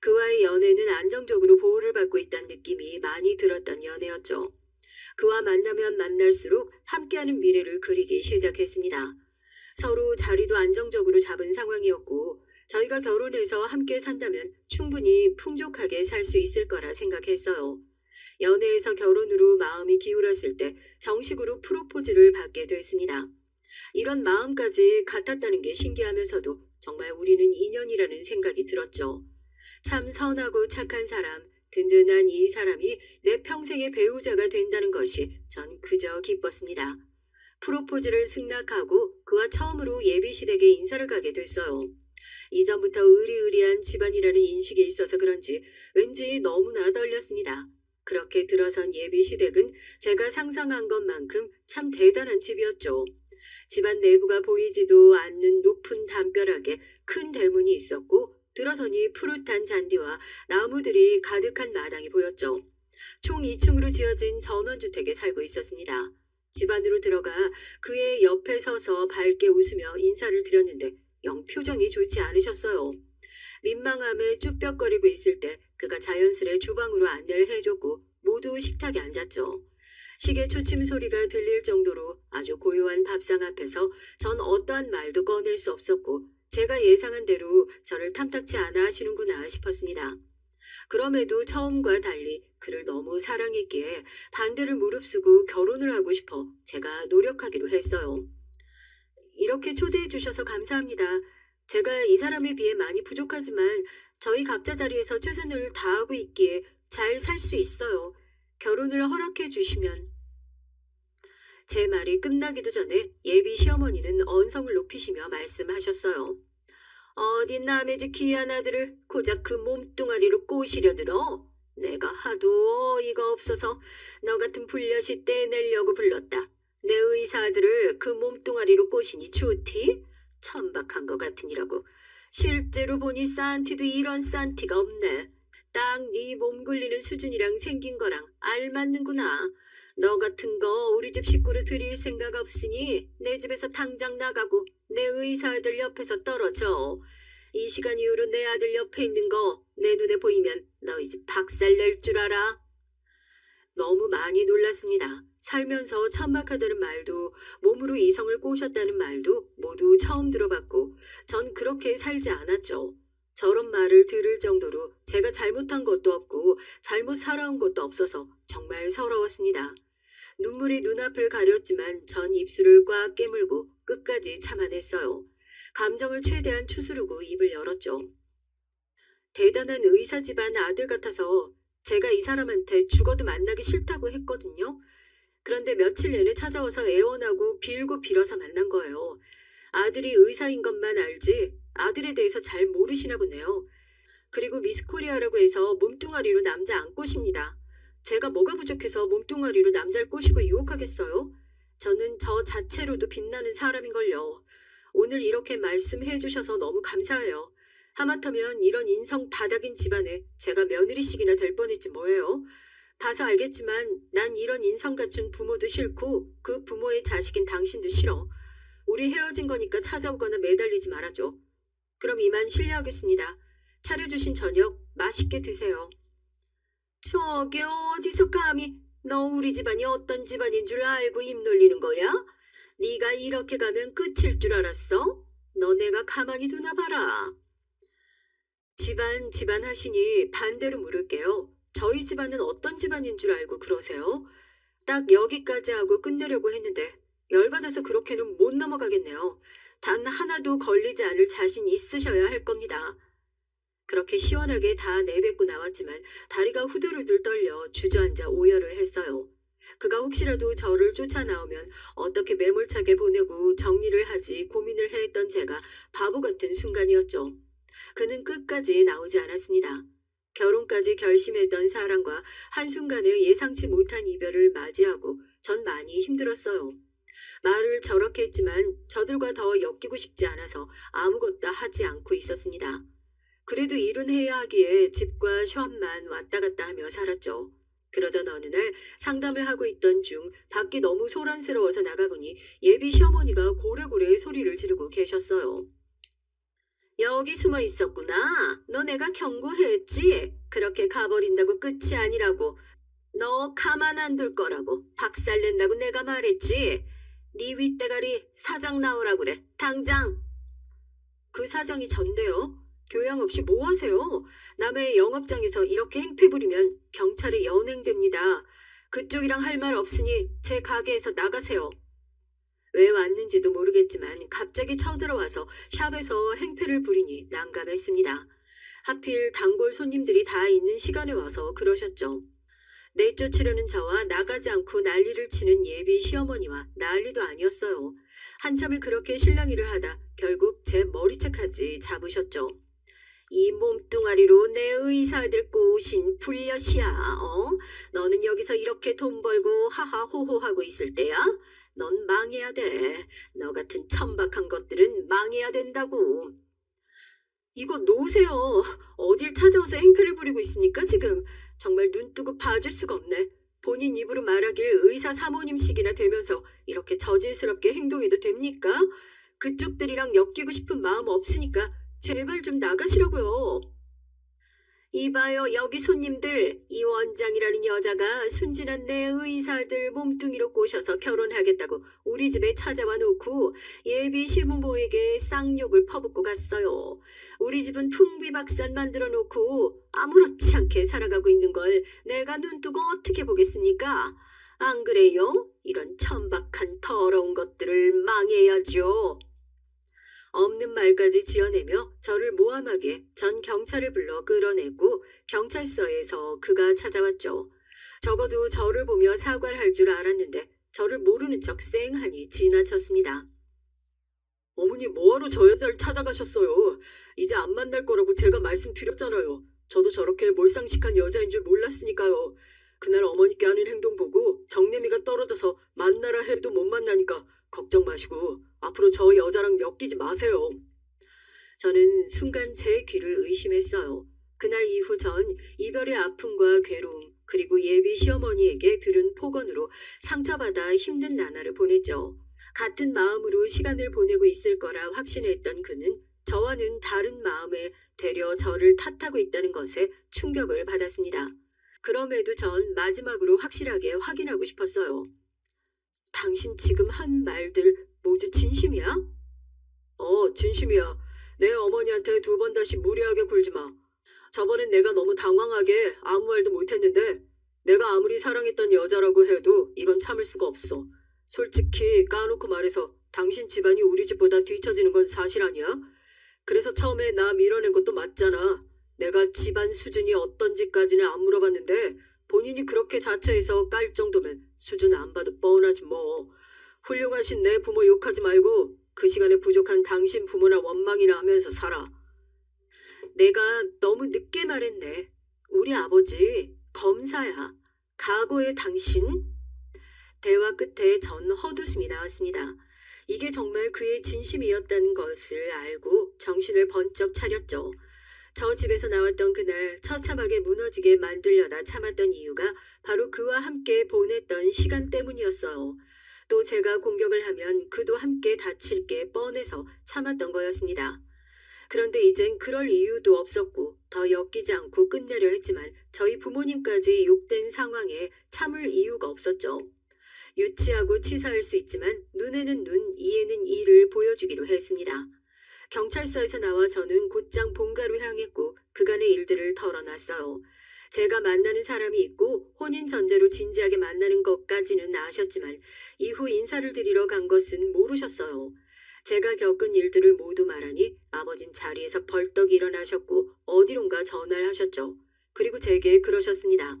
그와의 연애는 안정적으로 보호를 받고 있다는 느낌이 많이 들었던 연애였죠. 그와 만나면 만날수록 함께하는 미래를 그리기 시작했습니다. 서로 자리도 안정적으로 잡은 상황이었고 저희가 결혼해서 함께 산다면 충분히 풍족하게 살 수 있을 거라 생각했어요. 연애에서 결혼으로 마음이 기울었을 때 정식으로 프로포즈를 받게 됐습니다. 이런 마음까지 같았다는 게 신기하면서도 정말 우리는 인연이라는 생각이 들었죠. 참 선하고 착한 사람, 든든한 이 사람이 내 평생의 배우자가 된다는 것이 전 그저 기뻤습니다. 프로포즈를 승낙하고 그와 처음으로 예비시댁에 인사를 가게 됐어요. 이전부터 의리의리한 집안이라는 인식이 있어서 그런지 왠지 너무나 떨렸습니다. 그렇게 들어선 예비시댁은 제가 상상한 것만큼 참 대단한 집이었죠. 집안 내부가 보이지도 않는 높은 담벼락에 큰 대문이 있었고 들어서니 푸릇한 잔디와 나무들이 가득한 마당이 보였죠. 총 2층으로 지어진 전원주택에 살고 있었습니다. 집 안으로 들어가 그의 옆에 서서 밝게 웃으며 인사를 드렸는데 영 표정이 좋지 않으셨어요. 민망함에 쭈뼛거리고 있을 때 그가 자연스레 주방으로 안내를 해줬고 모두 식탁에 앉았죠. 시계 초침 소리가 들릴 정도로 아주 고요한 밥상 앞에서 전 어떠한 말도 꺼낼 수 없었고 제가 예상한 대로 저를 탐탁치 않아 하시는구나 싶었습니다. 그럼에도 처음과 달리 그를 너무 사랑했기에 반대를 무릅쓰고 결혼을 하고 싶어 제가 노력하기로 했어요. 이렇게 초대해 주셔서 감사합니다. 제가 이 사람에 비해 많이 부족하지만 저희 각자 자리에서 최선을 다하고 있기에 잘 살 수 있어요. 결혼을 허락해 주시면. 제 말이 끝나기도 전에 예비 시어머니는 언성을 높이시며 말씀하셨어요. 어디 남의 집 귀한 아들을 고작 그 몸뚱아리로 꼬시려 들어? 내가 하도 어이가 없어서 너 같은 불려시 떼내려고 불렀다. 내 의사 아들을 그 몸뚱아리로 꼬시니 좋디? 천박한 것 같으니라고. 실제로 보니 산티도 이런 산티가 없네. 딱 네 몸 굴리는 수준이랑 생긴 거랑 알맞는구나. 너 같은 거 우리 집 식구로 들일 생각 없으니 내 집에서 당장 나가고 내 의사 아들 옆에서 떨어져. 이 시간 이후로 내 아들 옆에 있는 거 내 눈에 보이면 너희 집 박살 낼 줄 알아. 너무 많이 놀랐습니다. 살면서 천박하다는 말도 몸으로 이성을 꼬셨다는 말도 모두 처음 들어봤고 전 그렇게 살지 않았죠. 저런 말을 들을 정도로 제가 잘못한 것도 없고 잘못 살아온 것도 없어서 정말 서러웠습니다. 눈물이 눈앞을 가렸지만 전 입술을 꽉 깨물고 끝까지 참아냈어요. 감정을 최대한 추스르고 입을 열었죠. 대단한 의사 집안 아들 같아서 제가 이 사람한테 죽어도 만나기 싫다고 했거든요. 그런데 며칠 내내 찾아와서 애원하고 빌고 빌어서 만난 거예요. 아들이 의사인 것만 알지 아들에 대해서 잘 모르시나 보네요. 그리고 미스코리아라고 해서 몸뚱아리로 남자 안 꼬십니다. 제가 뭐가 부족해서 몸뚱아리로 남자를 꼬시고 유혹하겠어요? 저는 저 자체로도 빛나는 사람인걸요. 오늘 이렇게 말씀해 주셔서 너무 감사해요. 하마터면 이런 인성 바닥인 집안에 제가 며느리식이나 될 뻔했지 뭐예요. 봐서 알겠지만 난 이런 인성 갖춘 부모도 싫고 그 부모의 자식인 당신도 싫어. 우리 헤어진 거니까 찾아오거나 매달리지 말아줘. 그럼 이만 실례하겠습니다. 차려주신 저녁 맛있게 드세요. 저게 어디서 감히 너 우리 집안이 어떤 집안인 줄 알고 입 놀리는 거야? 네가 이렇게 가면 끝일 줄 알았어? 너 내가 가만히 두나 봐라. 집안 하시니 반대로 물을게요. 저희 집안은 어떤 집안인 줄 알고 그러세요? 딱 여기까지 하고 끝내려고 했는데 열받아서 그렇게는 못 넘어가겠네요. 단 하나도 걸리지 않을 자신 있으셔야 할 겁니다. 그렇게 시원하게 다 내뱉고 나왔지만 다리가 후들후들 떨려 주저앉아 오열을 했어요. 그가 혹시라도 저를 쫓아 나오면 어떻게 매몰차게 보내고 정리를 하지 고민을 했던 제가 바보 같은 순간이었죠. 그는 끝까지 나오지 않았습니다. 결혼까지 결심했던 사람과 한순간에 예상치 못한 이별을 맞이하고 전 많이 힘들었어요. 말을 저렇게 했지만 저들과 더 엮이고 싶지 않아서 아무것도 하지 않고 있었습니다. 그래도 일은 해야 하기에 집과 샵만 왔다 갔다 하며 살았죠. 그러던 어느 날 상담을 하고 있던 중 밖이 너무 소란스러워서 나가보니 예비 시어머니가 고래고래 소리를 지르고 계셨어요. 여기 숨어 있었구나. 너 내가 경고했지? 그렇게 가버린다고 끝이 아니라고. 너 가만 안 둘 거라고. 박살낸다고 내가 말했지. 네 윗대가리 사장 나오라 그래. 당장. 그 사장이 전데요. 교양 없이 뭐 하세요? 남의 영업장에서 이렇게 행패 부리면 경찰에 연행됩니다. 그쪽이랑 할 말 없으니 제 가게에서 나가세요. 왜 왔는지도 모르겠지만 갑자기 쳐들어와서 샵에서 행패를 부리니 난감했습니다. 하필 단골 손님들이 다 있는 시간에 와서 그러셨죠. 내쫓으려는 저와 나가지 않고 난리를 치는 예비 시어머니와 난리도 아니었어요. 한참을 그렇게 실랑이를 하다 결국 제 머리채까지 잡으셨죠. 이 몸뚱아리로 내 의사들 꼬신 불려시야. 너는 여기서 이렇게 돈 벌고 하하호호하고 있을 때야? 넌 망해야 돼. 너 같은 천박한 것들은 망해야 된다고. 이거 놓으세요. 어딜 찾아와서 행패를 부리고 있습니까 지금. 정말 눈 뜨고 봐줄 수가 없네. 본인 입으로 말하길 의사 사모님식이나 되면서 이렇게 저질스럽게 행동해도 됩니까? 그쪽들이랑 엮이고 싶은 마음 없으니까 제발 좀 나가시라고요. 이봐요, 여기 손님들. 이 원장이라는 여자가 순진한 내 의사들 몸뚱이로 꼬셔서 결혼하겠다고 우리 집에 찾아와 놓고 예비 시부모에게 쌍욕을 퍼붓고 갔어요. 우리 집은 풍비박산 만들어 놓고 아무렇지 않게 살아가고 있는 걸 내가 눈뜨고 어떻게 보겠습니까? 안 그래요? 이런 천박한 더러운 것들을 망해야죠. 없는 말까지 지어내며 저를 모함하게 전 경찰을 불러 끌어내고 경찰서에서 그가 찾아왔죠. 적어도 저를 보며 사과를 할 줄 알았는데 저를 모르는 척 쌩하니 지나쳤습니다. 어머니 뭐하러 저 여자를 찾아가셨어요? 이제 안 만날 거라고 제가 말씀드렸잖아요. 저도 저렇게 몰상식한 여자인 줄 몰랐으니까요. 그날 어머니께 하는 행동 보고 정내미가 떨어져서 만나라 해도 못 만나니까 걱정 마시고 앞으로 저 여자랑 엮이지 마세요. 저는 순간 제 귀를 의심했어요. 그날 이후 전 이별의 아픔과 괴로움 그리고 예비 시어머니에게 들은 폭언으로 상처받아 힘든 나날을 보냈죠. 같은 마음으로 시간을 보내고 있을 거라 확신했던 그는 저와는 다른 마음에 되려 저를 탓하고 있다는 것에 충격을 받았습니다. 그럼에도 전 마지막으로 확실하게 확인하고 싶었어요. 당신 지금 한 말들 모두 진심이야? 진심이야. 내 어머니한테 두 번 다시 무리하게 굴지 마. 저번엔 내가 너무 당황하게 아무 말도 못했는데 내가 아무리 사랑했던 여자라고 해도 이건 참을 수가 없어. 솔직히 까놓고 말해서 당신 집안이 우리 집보다 뒤처지는 건 사실 아니야? 그래서 처음에 나 밀어낸 것도 맞잖아. 내가 집안 수준이 어떤지까지는 안 물어봤는데 본인이 그렇게 자처해서 깔 정도면 수준 안 봐도 뻔하지 뭐. 훌륭하신 내 부모 욕하지 말고 그 시간에 부족한 당신 부모나 원망이나 하면서 살아. 내가 너무 늦게 말했네. 우리 아버지 검사야. 과거의 당신? 대화 끝에 전 헛웃음이 나왔습니다. 이게 정말 그의 진심이었다는 것을 알고 정신을 번쩍 차렸죠. 저 집에서 나왔던 그날 처참하게 무너지게 만들려다 참았던 이유가 바로 그와 함께 보냈던 시간 때문이었어요. 또 제가 공격을 하면 그도 함께 다칠 게 뻔해서 참았던 거였습니다. 그런데 이젠 그럴 이유도 없었고 더 엮이지 않고 끝내려 했지만 저희 부모님까지 욕된 상황에 참을 이유가 없었죠. 유치하고 치사할 수 있지만 눈에는 눈, 이에는 이를 보여주기로 했습니다. 경찰서에서 나와 저는 곧장 본가로 향했고 그간의 일들을 털어놨어요. 제가 만나는 사람이 있고 혼인 전제로 진지하게 만나는 것까지는 아셨지만 이후 인사를 드리러 간 것은 모르셨어요. 제가 겪은 일들을 모두 말하니 아버진 자리에서 벌떡 일어나셨고 어디론가 전화를 하셨죠. 그리고 제게 그러셨습니다.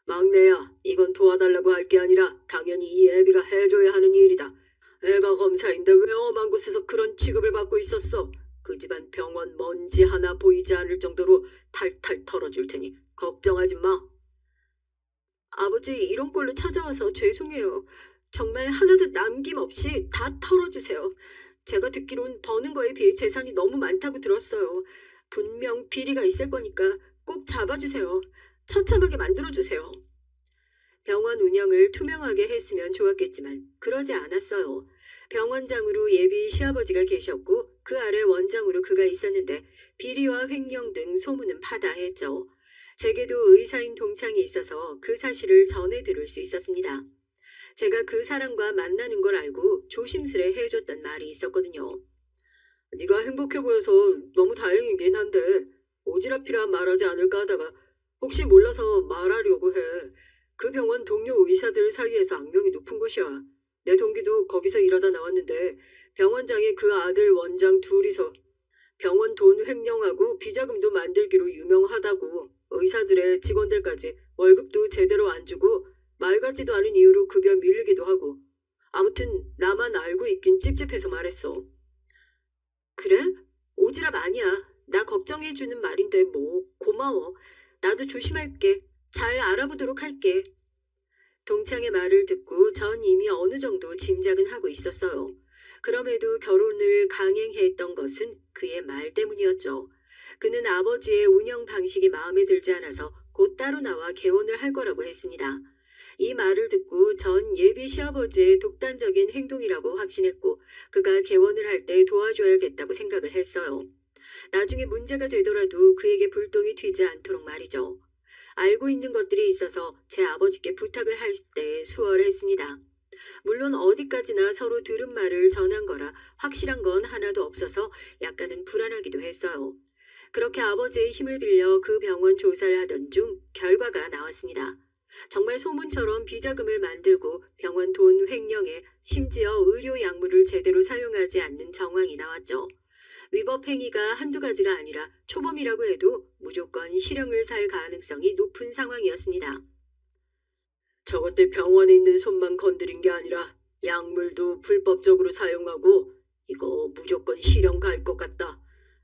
막내야, 이건 도와달라고 할 게 아니라 당연히 이 애비가 해줘야 하는 일이다. 애가 검사인데 왜 엄한 곳에서 그런 취급을 받고 있었어? 그 집안 병원 먼지 하나 보이지 않을 정도로 탈탈 털어줄 테니 걱정하지 마. 아버지 이런 꼴로 찾아와서 죄송해요. 정말 하나도 남김없이 다 털어주세요. 제가 듣기론 버는 거에 비해 재산이 너무 많다고 들었어요. 분명 비리가 있을 거니까 꼭 잡아주세요. 처참하게 만들어주세요. 병원 운영을 투명하게 했으면 좋았겠지만 그러지 않았어요. 병원장으로 예비 시아버지가 계셨고 그 아래 원장으로 그가 있었는데 비리와 횡령 등 소문은 파다했죠. 제게도 의사인 동창이 있어서 그 사실을 전해 들을 수 있었습니다. 제가 그 사람과 만나는 걸 알고 조심스레 해줬던 말이 있었거든요. 네가 행복해 보여서 너무 다행이긴 한데 오지랖이라 말하지 않을까 하다가 혹시 몰라서 말하려고 해. 그 병원 동료 의사들 사이에서 악명이 높은 곳이야. 내 동기도 거기서 일하다 나왔는데 병원장의 그 아들 원장 둘이서 병원 돈 횡령하고 비자금도 만들기로 유명하다고. 의사들의 직원들까지 월급도 제대로 안 주고 말 같지도 않은 이유로 급여 밀리기도 하고. 아무튼 나만 알고 있긴 찝찝해서 말했어. 그래? 오지랖 아니야. 나 걱정해주는 말인데 뭐 고마워. 나도 조심할게. 잘 알아보도록 할게. 동창의 말을 듣고 전 이미 어느 정도 짐작은 하고 있었어요. 그럼에도 결혼을 강행했던 것은 그의 말 때문이었죠. 그는 아버지의 운영 방식이 마음에 들지 않아서 곧 따로 나와 개원을 할 거라고 했습니다. 이 말을 듣고 전 예비 시아버지의 독단적인 행동이라고 확신했고 그가 개원을 할 때 도와줘야겠다고 생각을 했어요. 나중에 문제가 되더라도 그에게 불똥이 튀지 않도록 말이죠. 알고 있는 것들이 있어서 제 아버지께 부탁을 할 때 수월했습니다. 물론 어디까지나 서로 들은 말을 전한 거라 확실한 건 하나도 없어서 약간은 불안하기도 했어요. 그렇게 아버지의 힘을 빌려 그 병원 조사를 하던 중 결과가 나왔습니다. 정말 소문처럼 비자금을 만들고 병원 돈 횡령에 심지어 의료 약물을 제대로 사용하지 않는 정황이 나왔죠. 위법 행위가 한두 가지가 아니라 초범이라고 해도 무조건 실형을 살 가능성이 높은 상황이었습니다. 저것들 병원에 있는 손만 건드린 게 아니라 약물도 불법적으로 사용하고 이거 무조건 실형 갈 것 같다.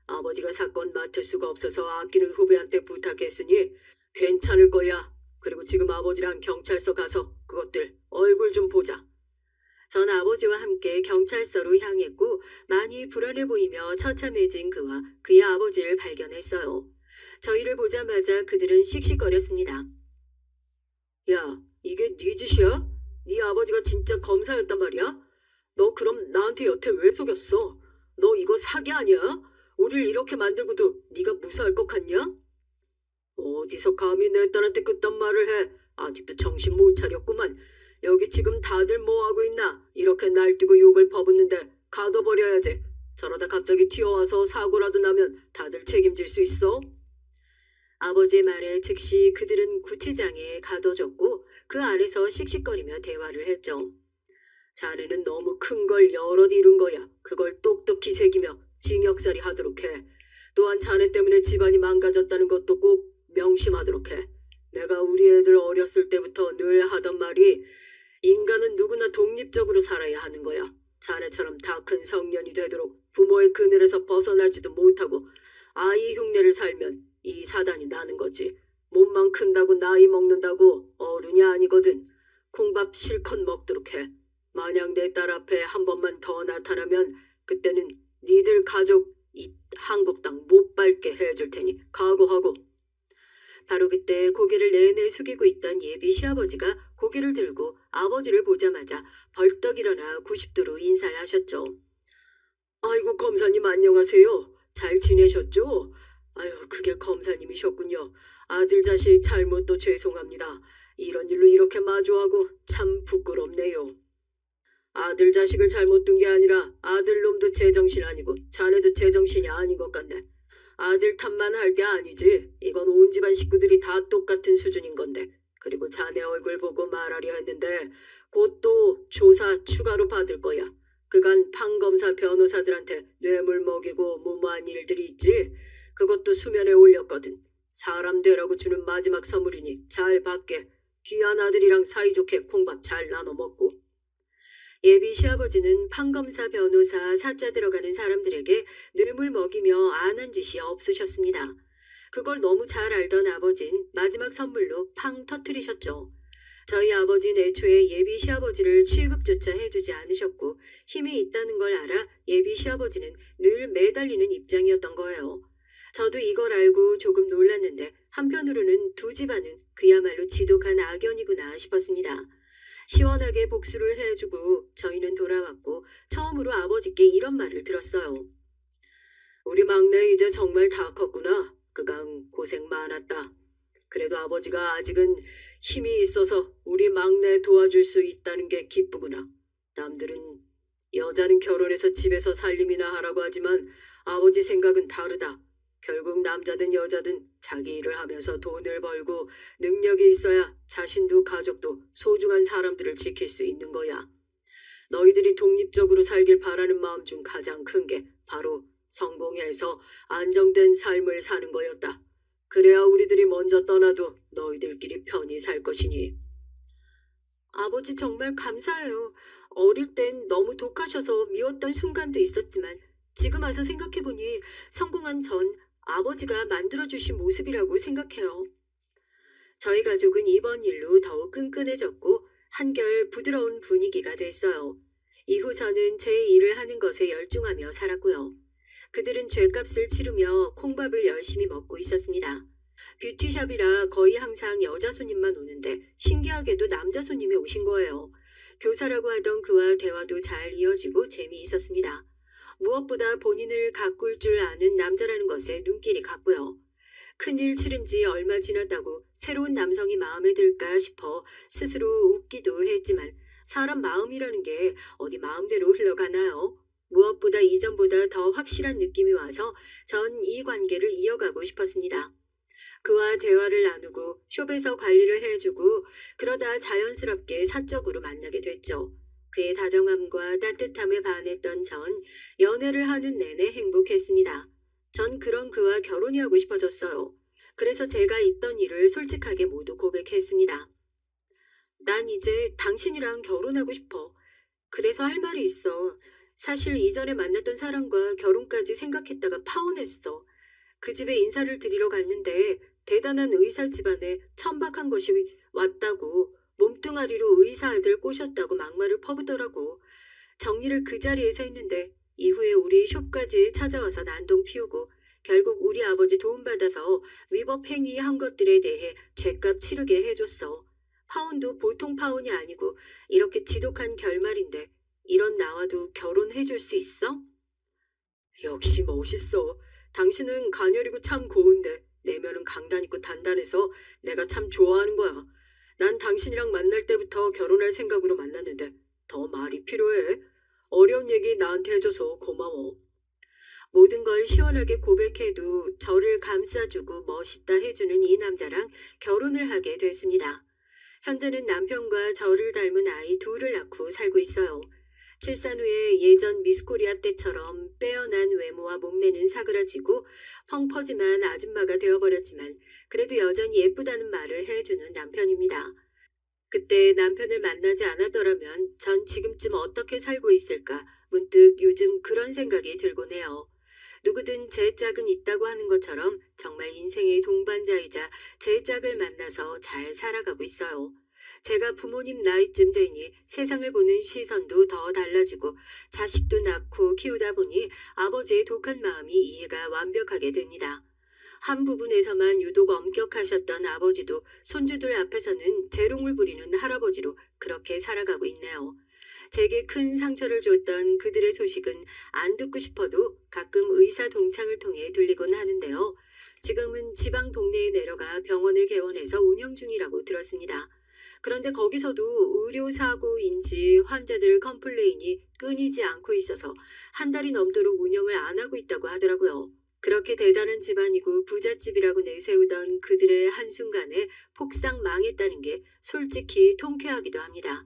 아버지가 사건 맡을 수가 없어서 아끼는 후배한테 부탁했으니 괜찮을 거야. 그리고 지금 아버지랑 경찰서 가서 그것들 얼굴 좀 보자. 전 아버지와 함께 경찰서로 향했고 많이 불안해 보이며 처참해진 그와 그의 아버지를 발견했어요. 저희를 보자마자 그들은 씩씩거렸습니다. 야, 이게 네 짓이야? 네 아버지가 진짜 검사였단 말이야? 너 그럼 나한테 여태 왜 속였어? 너 이거 사기 아니야? 우릴 이렇게 만들고도 네가 무사할 것 같냐? 어디서 감히 내 딸한테 그딴 말을 해? 아직도 정신 못 차렸구만. 여기 지금 다들 뭐하고 있나? 이렇게 날뛰고 욕을 퍼붓는데 가둬버려야지. 저러다 갑자기 튀어와서 사고라도 나면 다들 책임질 수 있어? 아버지의 말에 즉시 그들은 구치장에 가둬졌고 그 아래서 씩씩거리며 대화를 했죠. 자네는 너무 큰 걸 여럿 이룬 거야. 그걸 똑똑히 새기며 징역살이 하도록 해. 또한 자네 때문에 집안이 망가졌다는 것도 꼭 명심하도록 해. 내가 우리 애들 어렸을 때부터 늘 하던 말이 인간은 누구나 독립적으로 살아야 하는 거야. 자네처럼 다 큰 성년이 되도록 부모의 그늘에서 벗어나지도 못하고 아이 흉내를 살면 이 사단이 나는 거지. 몸만 큰다고 나이 먹는다고 어른이 아니거든. 콩밥 실컷 먹도록 해. 만약 내 딸 앞에 한 번만 더 나타나면 그때는 니들 가족 이 한국 땅 못 밟게 해줄 테니 각오하고. 바로 그때 고개를 내내 숙이고 있던 예비 시아버지가 고개를 들고 아버지를 보자마자 벌떡 일어나 90도로 인사를 하셨죠. 아이고 검사님 안녕하세요. 잘 지내셨죠? 아유 그게 검사님이셨군요. 아들 자식 잘못도 죄송합니다. 이런 일로 이렇게 마주하고 참 부끄럽네요. 아들 자식을 잘못 둔 게 아니라 아들놈도 제정신 아니고 자네도 제정신이 아닌 것 같네. 아들 탓만 할 게 아니지. 이건 온 집안 식구들이 다 똑같은 수준인 건데. 그리고 자네 얼굴 보고 말하려 했는데 곧 또 조사 추가로 받을 거야. 그간 판검사 변호사들한테 뇌물 먹이고 무모한 일들이 있지. 그것도 수면에 올렸거든. 사람 되라고 주는 마지막 선물이니 잘 받게. 귀한 아들이랑 사이좋게 콩밥 잘 나눠 먹고. 예비 시아버지는 판검사 변호사 사자 들어가는 사람들에게 뇌물 먹이며 안 한 짓이 없으셨습니다. 그걸 너무 잘 알던 아버진 마지막 선물로 팡 터뜨리셨죠. 저희 아버진 애초에 예비 시아버지를 취급조차 해주지 않으셨고 힘이 있다는 걸 알아 예비 시아버지는 늘 매달리는 입장이었던 거예요. 저도 이걸 알고 조금 놀랐는데 한편으로는 두 집안은 그야말로 지독한 악연이구나 싶었습니다. 시원하게 복수를 해주고 저희는 돌아왔고 처음으로 아버지께 이런 말을 들었어요. 우리 막내 이제 정말 다 컸구나. 그간 고생 많았다. 그래도 아버지가 아직은 힘이 있어서 우리 막내 도와줄 수 있다는 게 기쁘구나. 남들은 여자는 결혼해서 집에서 살림이나 하라고 하지만 아버지 생각은 다르다. 결국 남자든 여자든 자기 일을 하면서 돈을 벌고 능력이 있어야 자신도 가족도 소중한 사람들을 지킬 수 있는 거야. 너희들이 독립적으로 살길 바라는 마음 중 가장 큰 게 바로 성공해서 안정된 삶을 사는 거였다. 그래야 우리들이 먼저 떠나도 너희들끼리 편히 살 것이니. 아버지 정말 감사해요. 어릴 땐 너무 독하셔서 미웠던 순간도 있었지만 지금 와서 생각해보니 성공한 전 아버지가 만들어주신 모습이라고 생각해요. 저희 가족은 이번 일로 더욱 끈끈해졌고 한결 부드러운 분위기가 됐어요. 이후 저는 제 일을 하는 것에 열중하며 살았고요. 그들은 죗값을 치르며 콩밥을 열심히 먹고 있었습니다. 뷰티샵이라 거의 항상 여자 손님만 오는데 신기하게도 남자 손님이 오신 거예요. 교사라고 하던 그와 대화도 잘 이어지고 재미있었습니다. 무엇보다 본인을 가꿀 줄 아는 남자라는 것에 눈길이 갔고요. 큰일 치른 지 얼마 지났다고 새로운 남성이 마음에 들까 싶어 스스로 웃기도 했지만 사람 마음이라는 게 어디 마음대로 흘러가나요? 무엇보다 이전보다 더 확실한 느낌이 와서 전 이 관계를 이어가고 싶었습니다. 그와 대화를 나누고 숍에서 관리를 해주고 그러다 자연스럽게 사적으로 만나게 됐죠. 그의 다정함과 따뜻함에 반했던 전 연애를 하는 내내 행복했습니다. 전 그런 그와 결혼이 하고 싶어졌어요. 그래서 제가 있던 일을 솔직하게 모두 고백했습니다. 난 이제 당신이랑 결혼하고 싶어. 그래서 할 말이 있어. 사실 이전에 만났던 사람과 결혼까지 생각했다가 파혼했어. 그 집에 인사를 드리러 갔는데 대단한 의사 집안에 천박한 것이 왔다고 몸뚱아리로 의사 아들 꼬셨다고 막말을 퍼부더라고. 정리를 그 자리에서 했는데 이후에 우리 숍까지 찾아와서 난동 피우고 결국 우리 아버지 도움받아서 위법 행위한 것들에 대해 죗값 치르게 해줬어. 파혼도 보통 파혼이 아니고 이렇게 지독한 결말인데 이런 나와도 결혼해줄 수 있어? 역시 멋있어. 당신은 가녀리고 참 고운데 내면은 강단 있고 단단해서 내가 참 좋아하는 거야. 난 당신이랑 만날 때부터 결혼할 생각으로 만났는데 더 말이 필요해. 어려운 얘기 나한테 해줘서 고마워. 모든 걸 시원하게 고백해도 저를 감싸주고 멋있다 해주는 이 남자랑 결혼을 하게 됐습니다. 현재는 남편과 저를 닮은 아이 둘을 낳고 살고 있어요. 출산 후에 예전 미스코리아 때처럼 빼어난 외모와 몸매는 사그라지고 펑퍼짐한 아줌마가 되어버렸지만 그래도 여전히 예쁘다는 말을 해주는 남편입니다. 그때 남편을 만나지 않았더라면 전 지금쯤 어떻게 살고 있을까 문득 요즘 그런 생각이 들곤 해요. 누구든 제 짝은 있다고 하는 것처럼 정말 인생의 동반자이자 제 짝을 만나서 잘 살아가고 있어요. 제가 부모님 나이쯤 되니 세상을 보는 시선도 더 달라지고 자식도 낳고 키우다 보니 아버지의 독한 마음이 이해가 완벽하게 됩니다. 한 부분에서만 유독 엄격하셨던 아버지도 손주들 앞에서는 재롱을 부리는 할아버지로 그렇게 살아가고 있네요. 제게 큰 상처를 줬던 그들의 소식은 안 듣고 싶어도 가끔 의사 동창을 통해 들리곤 하는데요. 지금은 지방 동네에 내려가 병원을 개원해서 운영 중이라고 들었습니다. 그런데 거기서도 의료사고인지 환자들 컴플레인이 끊이지 않고 있어서 한 달이 넘도록 운영을 안 하고 있다고 하더라고요. 그렇게 대단한 집안이고 부잣집이라고 내세우던 그들의 한순간에 폭삭 망했다는 게 솔직히 통쾌하기도 합니다.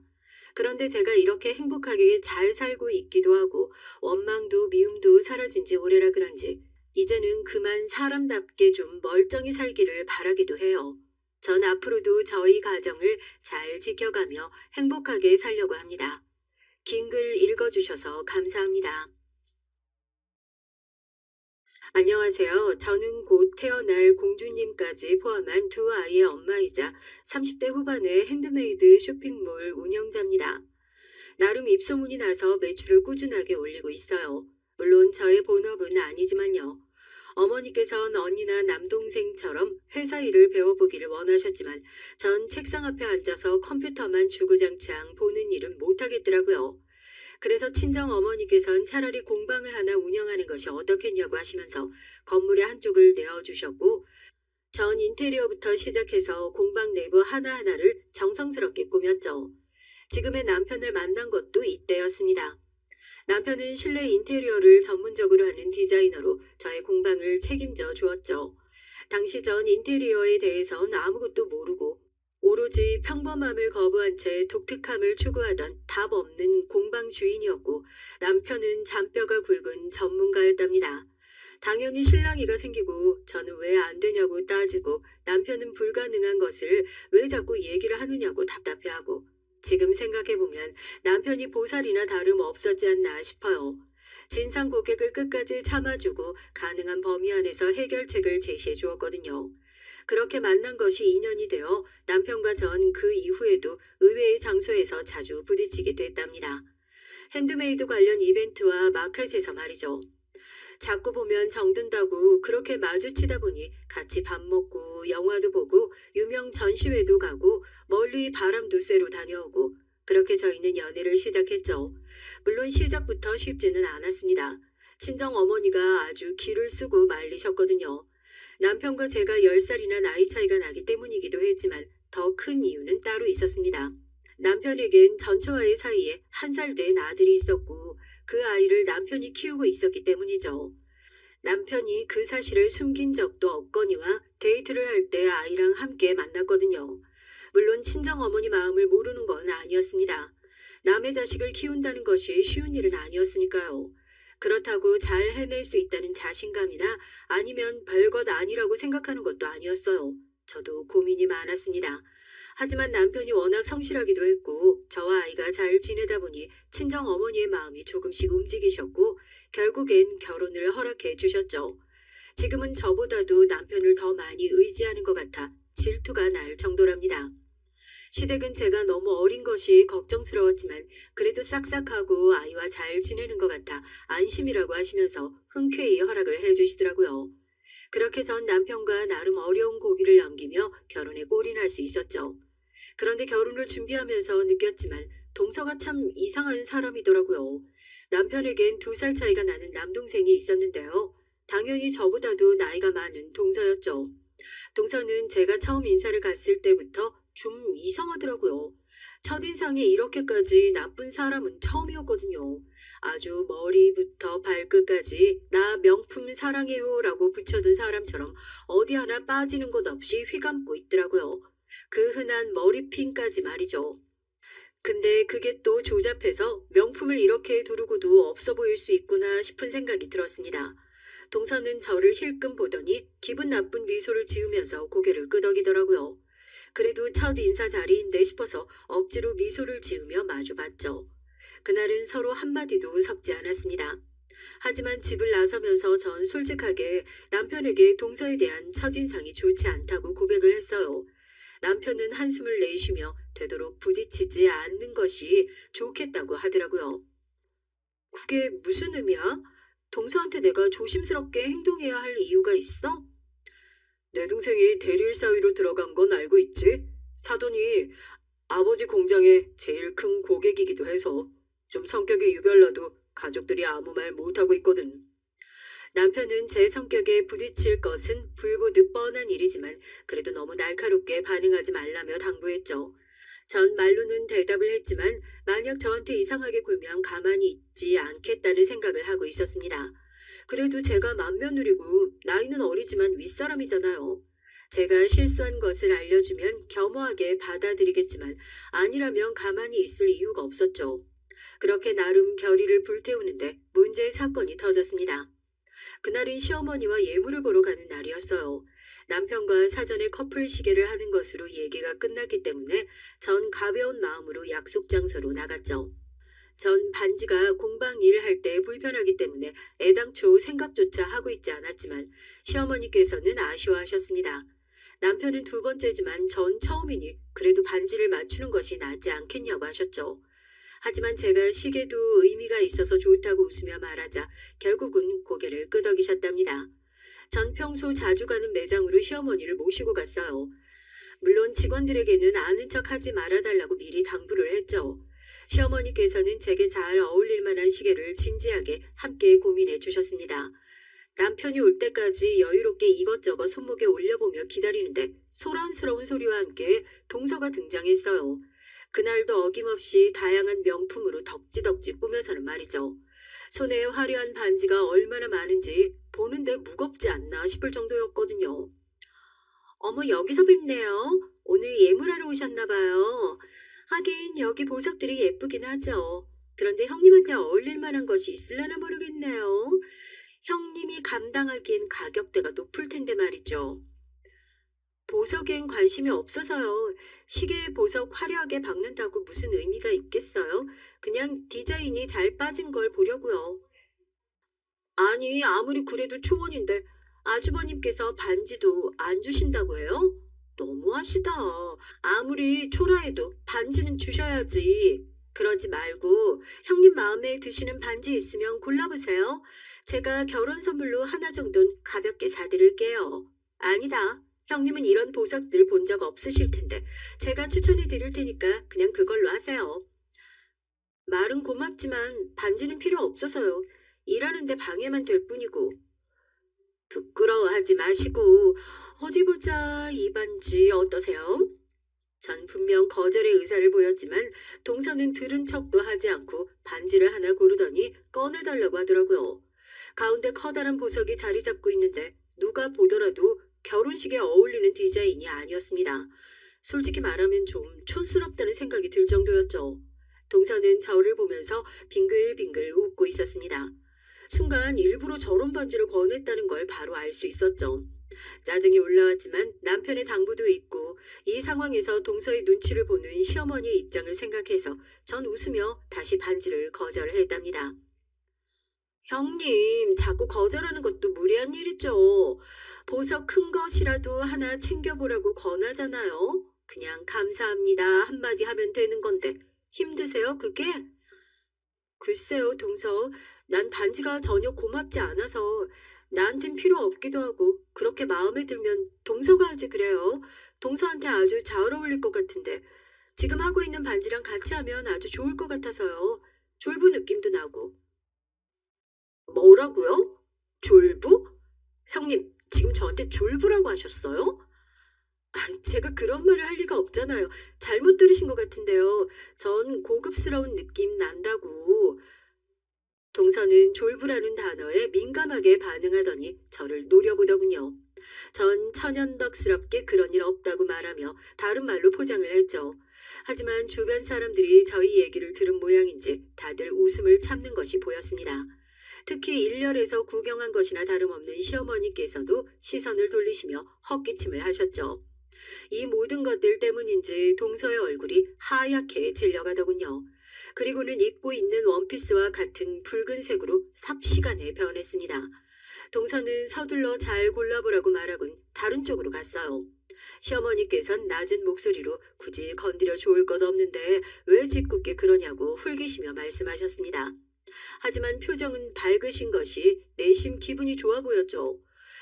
그런데 제가 이렇게 행복하게 잘 살고 있기도 하고 원망도 미움도 사라진 지 오래라 그런지 이제는 그만 사람답게 좀 멀쩡히 살기를 바라기도 해요. 전 앞으로도 저희 가정을 잘 지켜가며 행복하게 살려고 합니다. 긴 글 읽어주셔서 감사합니다. 안녕하세요. 저는 곧 태어날 공주님까지 포함한 두 아이의 엄마이자 30대 후반의 핸드메이드 쇼핑몰 운영자입니다. 나름 입소문이 나서 매출을 꾸준하게 올리고 있어요. 물론 저의 본업은 아니지만요. 어머니께선 언니나 남동생처럼 회사 일을 배워보기를 원하셨지만 전 책상 앞에 앉아서 컴퓨터만 주구장창 보는 일은 못하겠더라고요. 그래서 친정 어머니께선 차라리 공방을 하나 운영하는 것이 어떻겠냐고 하시면서 건물의 한쪽을 내어주셨고 전 인테리어부터 시작해서 공방 내부 하나하나를 정성스럽게 꾸몄죠. 지금의 남편을 만난 것도 이때였습니다. 남편은 실내 인테리어를 전문적으로 하는 디자이너로 저의 공방을 책임져 주었죠. 당시 전 인테리어에 대해선 아무것도 모르고 오로지 평범함을 거부한 채 독특함을 추구하던 답 없는 공방 주인이었고 남편은 잔뼈가 굵은 전문가였답니다. 당연히 실랑이가 생기고 저는 왜 안 되냐고 따지고 남편은 불가능한 것을 왜 자꾸 얘기를 하느냐고 답답해하고 지금 생각해보면 남편이 보살이나 다름 없었지 않나 싶어요. 진상 고객을 끝까지 참아주고 가능한 범위 안에서 해결책을 제시해 주었거든요. 그렇게 만난 것이 인연이 되어 남편과 전 그 이후에도 의외의 장소에서 자주 부딪히게 됐답니다. 핸드메이드 관련 이벤트와 마켓에서 말이죠. 자꾸 보면 정든다고 그렇게 마주치다 보니 같이 밥 먹고 영화도 보고 유명 전시회도 가고 멀리 바람도 쐬러 다녀오고 그렇게 저희는 연애를 시작했죠. 물론 시작부터 쉽지는 않았습니다. 친정 어머니가 아주 기를 쓰고 말리셨거든요. 남편과 제가 10살이나 나이 차이가 나기 때문이기도 했지만 더 큰 이유는 따로 있었습니다. 남편에겐 전처와의 사이에 1살 된 아들이 있었고 그 아이를 남편이 키우고 있었기 때문이죠. 남편이 그 사실을 숨긴 적도 없거니와 데이트를 할 때 아이랑 함께 만났거든요. 물론 친정어머니 마음을 모르는 건 아니었습니다. 남의 자식을 키운다는 것이 쉬운 일은 아니었으니까요. 그렇다고 잘 해낼 수 있다는 자신감이나 아니면 별것 아니라고 생각하는 것도 아니었어요. 저도 고민이 많았습니다. 하지만 남편이 워낙 성실하기도 했고 저와 아이가 잘 지내다 보니 친정 어머니의 마음이 조금씩 움직이셨고 결국엔 결혼을 허락해 주셨죠. 지금은 저보다도 남편을 더 많이 의지하는 것 같아 질투가 날 정도랍니다. 시댁은 제가 너무 어린 것이 걱정스러웠지만 그래도 싹싹하고 아이와 잘 지내는 것 같아 안심이라고 하시면서 흔쾌히 허락을 해주시더라고요. 그렇게 전 남편과 나름 어려운 고비를 넘기며 결혼에 골인할 수 있었죠. 그런데 결혼을 준비하면서 느꼈지만 동서가 참 이상한 사람이더라고요. 남편에겐 2살 차이가 나는 남동생이 있었는데요. 당연히 저보다도 나이가 많은 동서였죠. 동서는 제가 처음 인사를 갔을 때부터 좀 이상하더라고요. 첫인상이 이렇게까지 나쁜 사람은 처음이었거든요. 아주 머리부터 발끝까지 나 명품 사랑해요라고 붙여둔 사람처럼 어디 하나 빠지는 것 없이 휘감고 있더라고요. 그 흔한 머리핀까지 말이죠. 근데 그게 또 조잡해서 명품을 이렇게 두르고도 없어 보일 수 있구나 싶은 생각이 들었습니다. 동서는 저를 힐끔 보더니 기분 나쁜 미소를 지으면서 고개를 끄덕이더라고요. 그래도 첫 인사 자리인데 싶어서 억지로 미소를 지으며 마주봤죠. 그날은 서로 한마디도 섞지 않았습니다. 하지만 집을 나서면서 전 솔직하게 남편에게 동서에 대한 첫인상이 좋지 않다고 고백을 했어요. 남편은 한숨을 내쉬며 되도록 부딪히지 않는 것이 좋겠다고 하더라고요. 그게 무슨 의미야? 동서한테 내가 조심스럽게 행동해야 할 이유가 있어? 내 동생이 대리일 사위로 들어간 건 알고 있지? 사돈이 아버지 공장의 제일 큰 고객이기도 해서 좀 성격이 유별나도 가족들이 아무 말 못하고 있거든. 남편은 제 성격에 부딪힐 것은 불보듯 뻔한 일이지만 그래도 너무 날카롭게 반응하지 말라며 당부했죠. 전 말로는 대답을 했지만 만약 저한테 이상하게 굴면 가만히 있지 않겠다는 생각을 하고 있었습니다. 그래도 제가 맏며느리고 나이는 어리지만 윗사람이잖아요. 제가 실수한 것을 알려주면 겸허하게 받아들이겠지만 아니라면 가만히 있을 이유가 없었죠. 그렇게 나름 결의를 불태우는데 문제의 사건이 터졌습니다. 그날은 시어머니와 예물을 보러 가는 날이었어요. 남편과 사전에 커플 시계를 하는 것으로 얘기가 끝났기 때문에 전 가벼운 마음으로 약속 장소로 나갔죠. 전 반지가 공방 일을 할 때 불편하기 때문에 애당초 생각조차 하고 있지 않았지만 시어머니께서는 아쉬워하셨습니다. 남편은 2번째지만 전 처음이니 그래도 반지를 맞추는 것이 낫지 않겠냐고 하셨죠. 하지만 제가 시계도 의미가 있어서 좋다고 웃으며 말하자 결국은 고개를 끄덕이셨답니다. 전 평소 자주 가는 매장으로 시어머니를 모시고 갔어요. 물론 직원들에게는 아는 척하지 말아달라고 미리 당부를 했죠. 시어머니께서는 제게 잘 어울릴 만한 시계를 진지하게 함께 고민해 주셨습니다. 남편이 올 때까지 여유롭게 이것저것 손목에 올려보며 기다리는데 소란스러운 소리와 함께 동서가 등장했어요. 그날도 어김없이 다양한 명품으로 덕지덕지 꾸며서는 말이죠. 손에 화려한 반지가 얼마나 많은지 보는데 무겁지 않나 싶을 정도였거든요. 어머, 여기서 뵙네요. 오늘 예물하러 오셨나 봐요. 하긴 여기 보석들이 예쁘긴 하죠. 그런데 형님한테 어울릴 만한 것이 있으려나 모르겠네요. 형님이 감당하기엔 가격대가 높을 텐데 말이죠. 보석엔 관심이 없어서요. 시계에 보석 화려하게 박는다고 무슨 의미가 있겠어요? 그냥 디자인이 잘 빠진 걸 보려고요. 아니, 아무리 그래도 초원인데 아주버님께서 반지도 안 주신다고 해요? 너무하시다. 아무리 초라해도 반지는 주셔야지. 그러지 말고 형님 마음에 드시는 반지 있으면 골라보세요. 제가 결혼 선물로 하나 정도는 가볍게 사드릴게요. 아니다. 형님은 이런 보석들 본 적 없으실 텐데 제가 추천해 드릴 테니까 그냥 그걸로 하세요. 말은 고맙지만 반지는 필요 없어서요. 일하는데 방해만 될 뿐이고. 부끄러워하지 마시고 어디 보자. 이 반지 어떠세요? 전 분명 거절의 의사를 보였지만 동서는 들은 척도 하지 않고 반지를 하나 고르더니 꺼내달라고 하더라고요. 가운데 커다란 보석이 자리 잡고 있는데 누가 보더라도 결혼식에 어울리는 디자인이 아니었습니다. 솔직히 말하면 좀 촌스럽다는 생각이 들 정도였죠. 동서는 저를 보면서 빙글빙글 웃고 있었습니다. 순간 일부러 저런 반지를 권했다는 걸 바로 알 수 있었죠. 짜증이 올라왔지만 남편의 당부도 있고 이 상황에서 동서의 눈치를 보는 시어머니의 입장을 생각해서 전 웃으며 다시 반지를 거절했답니다. 형님, 자꾸 거절하는 것도 무리한 일이죠. 보석 큰 것이라도 하나 챙겨보라고 권하잖아요. 그냥 감사합니다 한마디 하면 되는 건데 힘드세요, 그게? 글쎄요, 동서. 난 반지가 전혀 고맙지 않아서 나한텐 필요 없기도 하고 그렇게 마음에 들면 동서가 하지 그래요. 동서한테 아주 잘 어울릴 것 같은데 지금 하고 있는 반지랑 같이 하면 아주 좋을 것 같아서요. 졸부 느낌도 나고. 뭐라고요? 졸부? 형님, 지금 저한테 졸부라고 하셨어요? 제가 그런 말을 할 리가 없잖아요. 잘못 들으신 것 같은데요. 전 고급스러운 느낌 난다고. 동서는 졸부라는 단어에 민감하게 반응하더니 저를 노려보더군요. 전 천연덕스럽게 그런 일 없다고 말하며 다른 말로 포장을 했죠. 하지만 주변 사람들이 저희 얘기를 들은 모양인지 다들 웃음을 참는 것이 보였습니다. 특히 일렬에서 구경한 것이나 다름없는 시어머니께서도 시선을 돌리시며 헛기침을 하셨죠. 이 모든 것들 때문인지 동서의 얼굴이 하얗게 질려가더군요. 그리고는 입고 있는 원피스와 같은 붉은색으로 삽시간에 변했습니다. 동서는 서둘러 잘 골라보라고 말하곤 다른 쪽으로 갔어요. 시어머니께선 낮은 목소리로 굳이 건드려 좋을 것 없는데 왜 짓궂게 그러냐고 훌기시며 말씀하셨습니다. 하지만 표정은 밝으신 것이 내심 기분이 좋아 보였죠.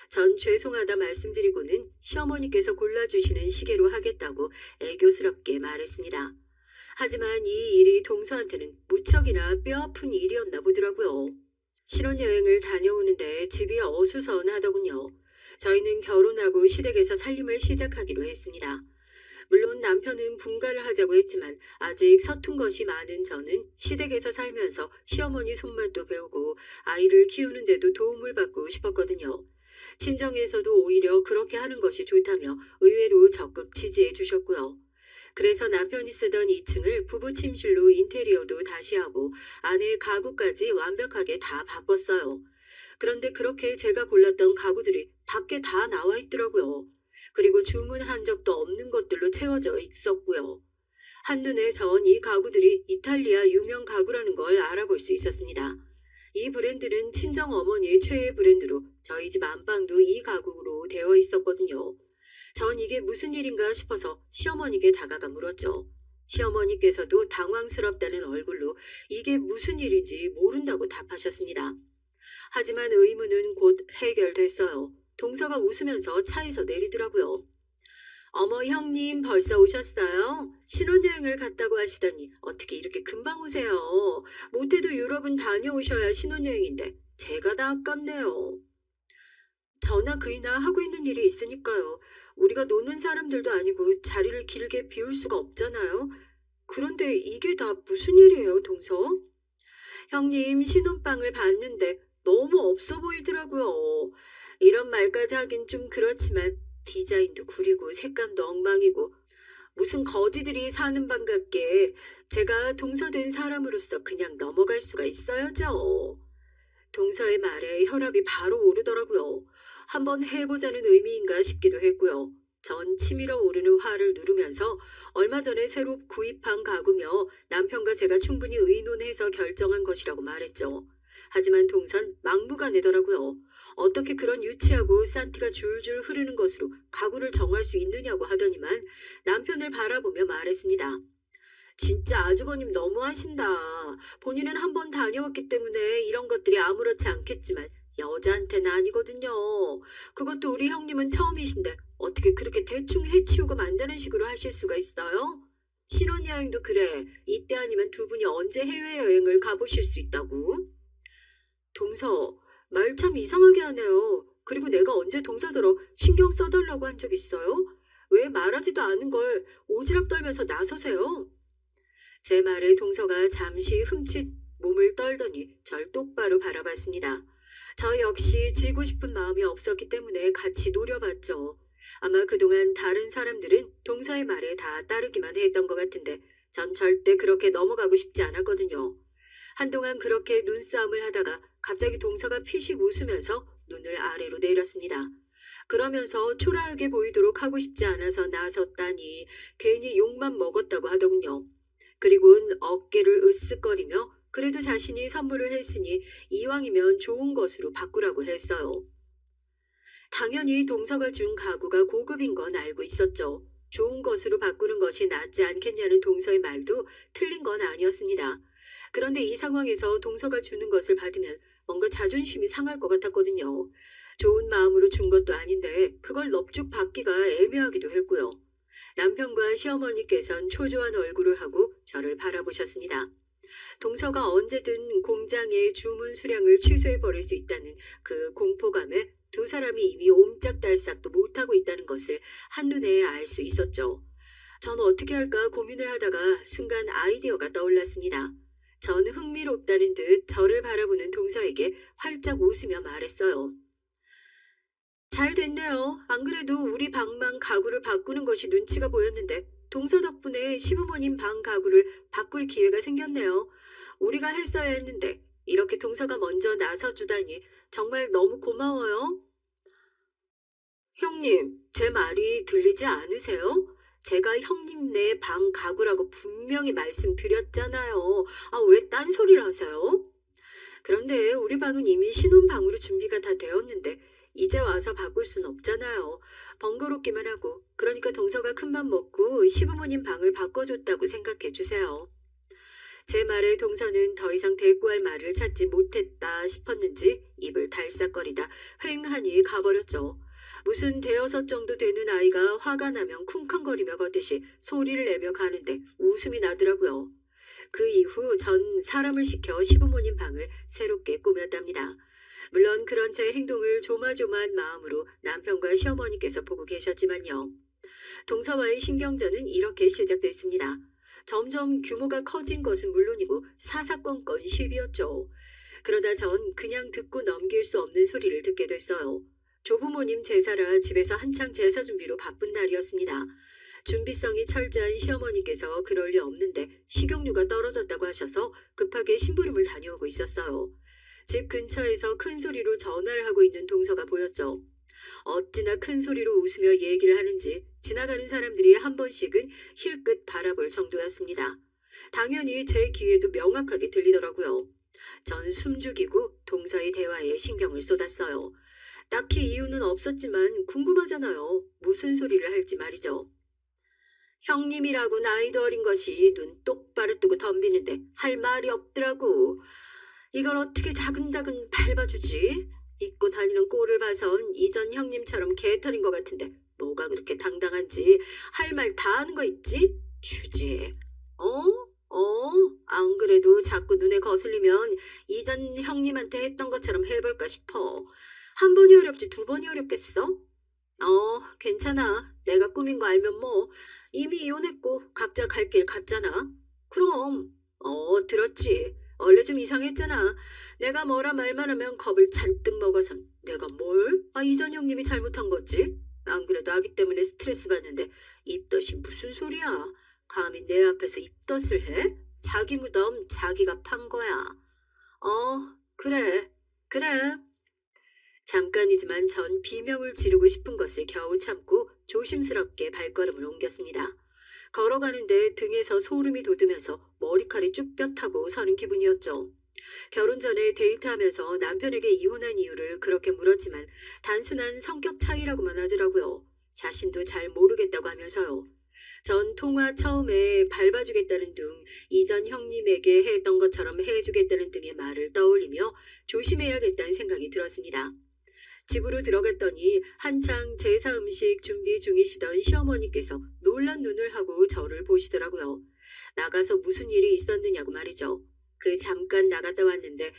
전 죄송하다 말씀드리고는 시어머니께서 골라주시는 시계로 하겠다고 애교스럽게 말했습니다. 하지만 이 일이 동서한테는 무척이나 뼈아픈 일이었나 보더라고요. 신혼여행을 다녀오는데 집이 어수선하더군요. 저희는 결혼하고 시댁에서 살림을 시작하기로 했습니다. 물론 남편은 분가를 하자고 했지만 아직 서툰 것이 많은 저는 시댁에서 살면서 시어머니 손맛도 배우고 아이를 키우는데도 도움을 받고 싶었거든요. 친정에서도 오히려 그렇게 하는 것이 좋다며 의외로 적극 지지해 주셨고요. 그래서 남편이 쓰던 2층을 부부 침실로 인테리어도 다시 하고 아내의 가구까지 완벽하게 다 바꿨어요. 그런데 그렇게 제가 골랐던 가구들이 밖에 다 나와 있더라고요. 그리고 주문한 적도 없는 것들로 채워져 있었고요. 한눈에 전 이 가구들이 이탈리아 유명 가구라는 걸 알아볼 수 있었습니다. 이 브랜드는 친정 어머니의 최애 브랜드로 저희 집 안방도 이 가구로 되어 있었거든요. 전 이게 무슨 일인가 싶어서 시어머니께 다가가 물었죠. 시어머니께서도 당황스럽다는 얼굴로 이게 무슨 일인지 모른다고 답하셨습니다. 하지만 의문은 곧 해결됐어요. 동서가 웃으면서 차에서 내리더라고요. 어머 형님 벌써 오셨어요? 신혼여행을 갔다고 하시더니 어떻게 이렇게 금방 오세요? 못해도 유럽은 다녀오셔야 신혼여행인데 제가 다 아깝네요. 저나 그이나 하고 있는 일이 있으니까요. 우리가 노는 사람들도 아니고 자리를 길게 비울 수가 없잖아요. 그런데 이게 다 무슨 일이에요, 동서? 형님 신혼방을 봤는데 너무 없어 보이더라고요. 이런 말까지 하긴 좀 그렇지만 디자인도 구리고 색감도 엉망이고 무슨 거지들이 사는 방 같게 제가 동서된 사람으로서 그냥 넘어갈 수가 있어야죠. 동서의 말에 혈압이 바로 오르더라고요. 한번 해보자는 의미인가 싶기도 했고요. 전 치밀어 오르는 화를 누르면서 얼마 전에 새로 구입한 가구며 남편과 제가 충분히 의논해서 결정한 것이라고 말했죠. 하지만 동선 막무가내더라고요. 어떻게 그런 유치하고 산티가 줄줄 흐르는 것으로 가구를 정할 수 있느냐고 하더니만 남편을 바라보며 말했습니다. 진짜 아주버님 너무하신다. 본인은 한 번 다녀왔기 때문에 이런 것들이 아무렇지 않겠지만 여자한테는 아니거든요. 그것도 우리 형님은 처음이신데 어떻게 그렇게 대충 해치우고 만드는 식으로 하실 수가 있어요? 신혼여행도 그래. 이때 아니면 두 분이 언제 해외여행을 가보실 수 있다고? 동서, 말 참 이상하게 하네요. 그리고 내가 언제 동서더러 신경 써달라고 한 적 있어요? 왜 말하지도 않은 걸 오지랖 떨면서 나서세요? 제 말에 동서가 잠시 흠칫 몸을 떨더니 절 똑바로 바라봤습니다. 저 역시 지고 싶은 마음이 없었기 때문에 같이 노려봤죠. 아마 그동안 다른 사람들은 동서의 말에 다 따르기만 했던 것 같은데 전 절대 그렇게 넘어가고 싶지 않았거든요. 한동안 그렇게 눈싸움을 하다가 갑자기 동서가 피식 웃으면서 눈을 아래로 내렸습니다. 그러면서 초라하게 보이도록 하고 싶지 않아서 나섰다니 괜히 욕만 먹었다고 하더군요. 그리고는 어깨를 으쓱거리며 그래도 자신이 선물을 했으니 이왕이면 좋은 것으로 바꾸라고 했어요. 당연히 동서가 준 가구가 고급인 건 알고 있었죠. 좋은 것으로 바꾸는 것이 낫지 않겠냐는 동서의 말도 틀린 건 아니었습니다. 그런데 이 상황에서 동서가 주는 것을 받으면 뭔가 자존심이 상할 것 같았거든요. 좋은 마음으로 준 것도 아닌데 그걸 넙죽 받기가 애매하기도 했고요. 남편과 시어머니께선 초조한 얼굴을 하고 저를 바라보셨습니다. 동서가 언제든 공장의 주문 수량을 취소해 버릴 수 있다는 그 공포감에 두 사람이 이미 옴짝달싹도 못하고 있다는 것을 한눈에 알 수 있었죠. 전 어떻게 할까 고민을 하다가 순간 아이디어가 떠올랐습니다. 전 흥미롭다는 듯 저를 바라보는 동서에게 활짝 웃으며 말했어요. 잘 됐네요. 안 그래도 우리 방만 가구를 바꾸는 것이 눈치가 보였는데 동서 덕분에 시부모님 방 가구를 바꿀 기회가 생겼네요. 우리가 했어야 했는데 이렇게 동서가 먼저 나서주다니 정말 너무 고마워요. 형님, 제 말이 들리지 않으세요? 제가 형님네 방 가구라고 분명히 말씀드렸잖아요. 아, 왜 딴소리를 하세요? 그런데 우리 방은 이미 신혼방으로 준비가 다 되었는데 이제 와서 바꿀 순 없잖아요. 번거롭기만 하고 그러니까 동서가 큰맘 먹고 시부모님 방을 바꿔줬다고 생각해 주세요. 제 말에 동서는 더 이상 대꾸할 말을 찾지 못했다 싶었는지 입을 달싹거리다 휑하니 가버렸죠. 무슨 대여섯 정도 되는 아이가 화가 나면 쿵쾅거리며 걷듯이 소리를 내며 가는데 웃음이 나더라고요. 그 이후 전 사람을 시켜 시부모님 방을 새롭게 꾸몄답니다. 물론 그런 제 행동을 조마조마한 마음으로 남편과 시어머니께서 보고 계셨지만요. 동서와의 신경전은 이렇게 시작됐습니다. 점점 규모가 커진 것은 물론이고 사사건건 시비였죠. 그러다 전 그냥 듣고 넘길 수 없는 소리를 듣게 됐어요. 조부모님 제사라 집에서 한창 제사 준비로 바쁜 날이었습니다. 준비성이 철저한 시어머니께서 그럴 리 없는데 식용유가 떨어졌다고 하셔서 급하게 심부름을 다녀오고 있었어요. 집 근처에서 큰 소리로 전화를 하고 있는 동서가 보였죠. 어찌나 큰 소리로 웃으며 얘기를 하는지 지나가는 사람들이 한 번씩은 힐끗 바라볼 정도였습니다. 당연히 제 귀에도 명확하게 들리더라고요. 전 숨죽이고 동서의 대화에 신경을 쏟았어요. 딱히 이유는 없었지만 궁금하잖아요. 무슨 소리를 할지 말이죠. 형님이라고 나이도 어린 것이 눈 똑바로 뜨고 덤비는데 할 말이 없더라고. 이걸 어떻게 자근자근 밟아주지? 입고 다니는 꼴을 봐선 이전 형님처럼 개털인 것 같은데 뭐가 그렇게 당당한지 할 말 다 하는 거 있지? 주지. 어? 안 그래도 자꾸 눈에 거슬리면 이전 형님한테 했던 것처럼 해볼까 싶어. 한 번이 어렵지 두 번이 어렵겠어? 괜찮아. 내가 꾸민 거 알면 뭐 이미 이혼했고 각자 갈 길 갔잖아. 그럼 들었지. 원래 좀 이상했잖아. 내가 뭐라 말만 하면 겁을 잔뜩 먹어선 내가 뭘? 이전 형님이 잘못한 거지? 안 그래도 아기 때문에 스트레스 받는데 입덧이 무슨 소리야? 감히 내 앞에서 입덧을 해? 자기 무덤 자기가 판 거야. 그래. 그래. 잠깐이지만 전 비명을 지르고 싶은 것을 겨우 참고 조심스럽게 발걸음을 옮겼습니다. 걸어가는데 등에서 소름이 돋으면서 머리칼이 쭈뼛하고 서는 기분이었죠. 결혼 전에 데이트하면서 남편에게 이혼한 이유를 그렇게 물었지만 단순한 성격 차이라고만 하더라고요. 자신도 잘 모르겠다고 하면서요. 전 통화 처음에 밟아주겠다는 등 이전 형님에게 했던 것처럼 해주겠다는 등의 말을 떠올리며 조심해야겠다는 생각이 들었습니다. 집으로 들어갔더니 한창 제사 음식 준비 중이시던 시어머니께서 놀란 눈을 하고 저를 보시더라고요. 나가서 무슨 일이 있었느냐고 말이죠. 잠깐 나갔다 왔는데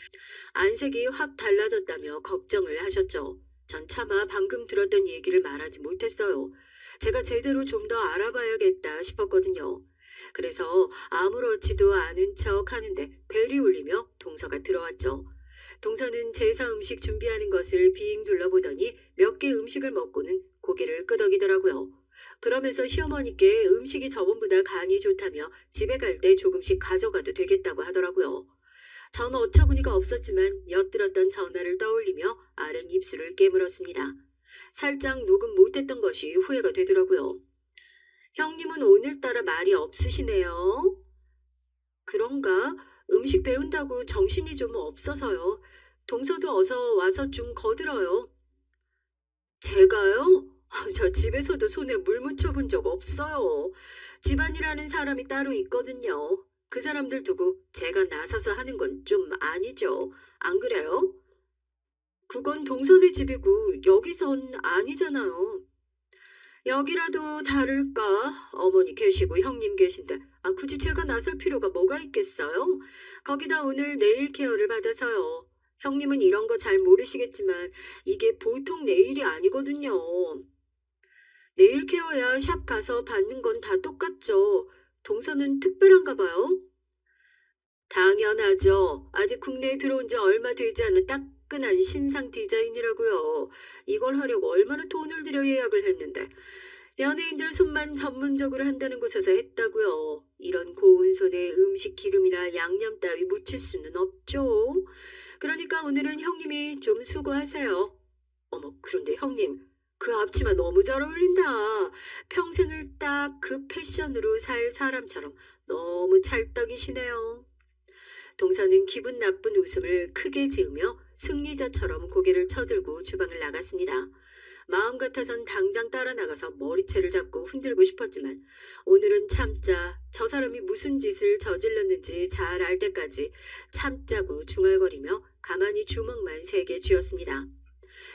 안색이 확 달라졌다며 걱정을 하셨죠. 전 차마 방금 들었던 얘기를 말하지 못했어요. 제가 제대로 좀 더 알아봐야겠다 싶었거든요. 그래서 아무렇지도 않은 척 하는데 벨이 울리며 동서가 들어왔죠. 동서는 제사 음식 준비하는 것을 빙 둘러보더니 몇 개 음식을 먹고는 고개를 끄덕이더라고요. 그러면서 시어머니께 음식이 저번보다 간이 좋다며 집에 갈 때 조금씩 가져가도 되겠다고 하더라고요. 전 어처구니가 없었지만 엿들었던 전화를 떠올리며 아른 입술을 깨물었습니다. 살짝 녹음 못했던 것이 후회가 되더라고요. 형님은 오늘따라 말이 없으시네요. 그런가? 음식 배운다고 정신이 좀 없어서요. 동서도 어서 와서 좀 거들어요. 제가요? 저 집에서도 손에 물 묻혀본 적 없어요. 집안이라는 사람이 따로 있거든요. 그 사람들 두고 제가 나서서 하는 건 좀 아니죠. 안 그래요? 그건 동선의 집이고 여기선 아니잖아요. 여기라도 다를까? 어머니 계시고 형님 계신데 굳이 제가 나설 필요가 뭐가 있겠어요? 거기다 오늘 네일 케어를 받아서요. 형님은 이런 거 잘 모르시겠지만 이게 보통 네일이 아니거든요. 네일 케어야 샵 가서 받는 건 다 똑같죠. 동서는 특별한가 봐요. 당연하죠. 아직 국내에 들어온 지 얼마 되지 않은 따끈한 신상 디자인이라고요. 이걸 하려고 얼마나 돈을 들여 예약을 했는데 연예인들 손만 전문적으로 한다는 곳에서 했다고요. 이런 고운 손에 음식 기름이나 양념 따위 묻힐 수는 없죠. 그러니까 오늘은 형님이 좀 수고하세요. 어머, 그런데 형님, 그 앞치마 너무 잘 어울린다. 평생을 딱 그 패션으로 살 사람처럼 너무 찰떡이시네요. 동서는 기분 나쁜 웃음을 크게 지으며 승리자처럼 고개를 쳐들고 주방을 나갔습니다. 마음 같아선 당장 따라 나가서 머리채를 잡고 흔들고 싶었지만 오늘은 참자 저 사람이 무슨 짓을 저질렀는지 잘 알 때까지 참자고 중얼거리며 가만히 주먹만 3개 쥐었습니다.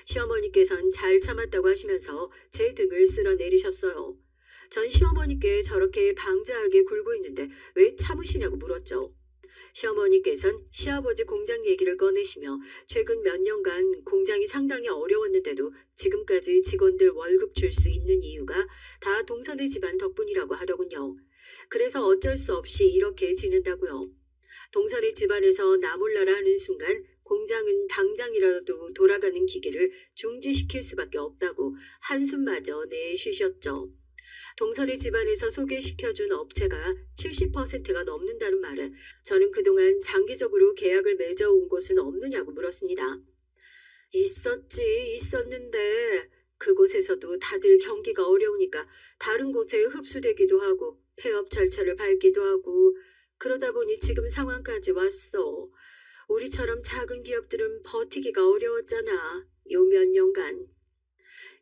시어머니께선 잘 참았다고 하시면서 제 등을 쓸어 내리셨어요. 전 시어머니께 저렇게 방자하게 굴고 있는데 왜 참으시냐고 물었죠. 시어머니께선 시아버지 공장 얘기를 꺼내시며 최근 몇 년간 공장이 상당히 어려웠는데도 지금까지 직원들 월급 줄 수 있는 이유가 다 동선의 집안 덕분이라고 하더군요. 그래서 어쩔 수 없이 이렇게 지낸다고요. 동선의 집안에서 나 몰라라 하는 순간 공장은 당장이라도 돌아가는 기계를 중지시킬 수밖에 없다고 한숨마저 내쉬셨죠. 동선의 집안에서 소개시켜준 업체가 70%가 넘는다는 말에 저는 그동안 장기적으로 계약을 맺어온 곳은 없느냐고 물었습니다. 있었는데 그곳에서도 다들 경기가 어려우니까 다른 곳에 흡수되기도 하고 폐업 절차를 밟기도 하고 그러다 보니 지금 상황까지 왔어. 우리처럼 작은 기업들은 버티기가 어려웠잖아. 요 몇 년간.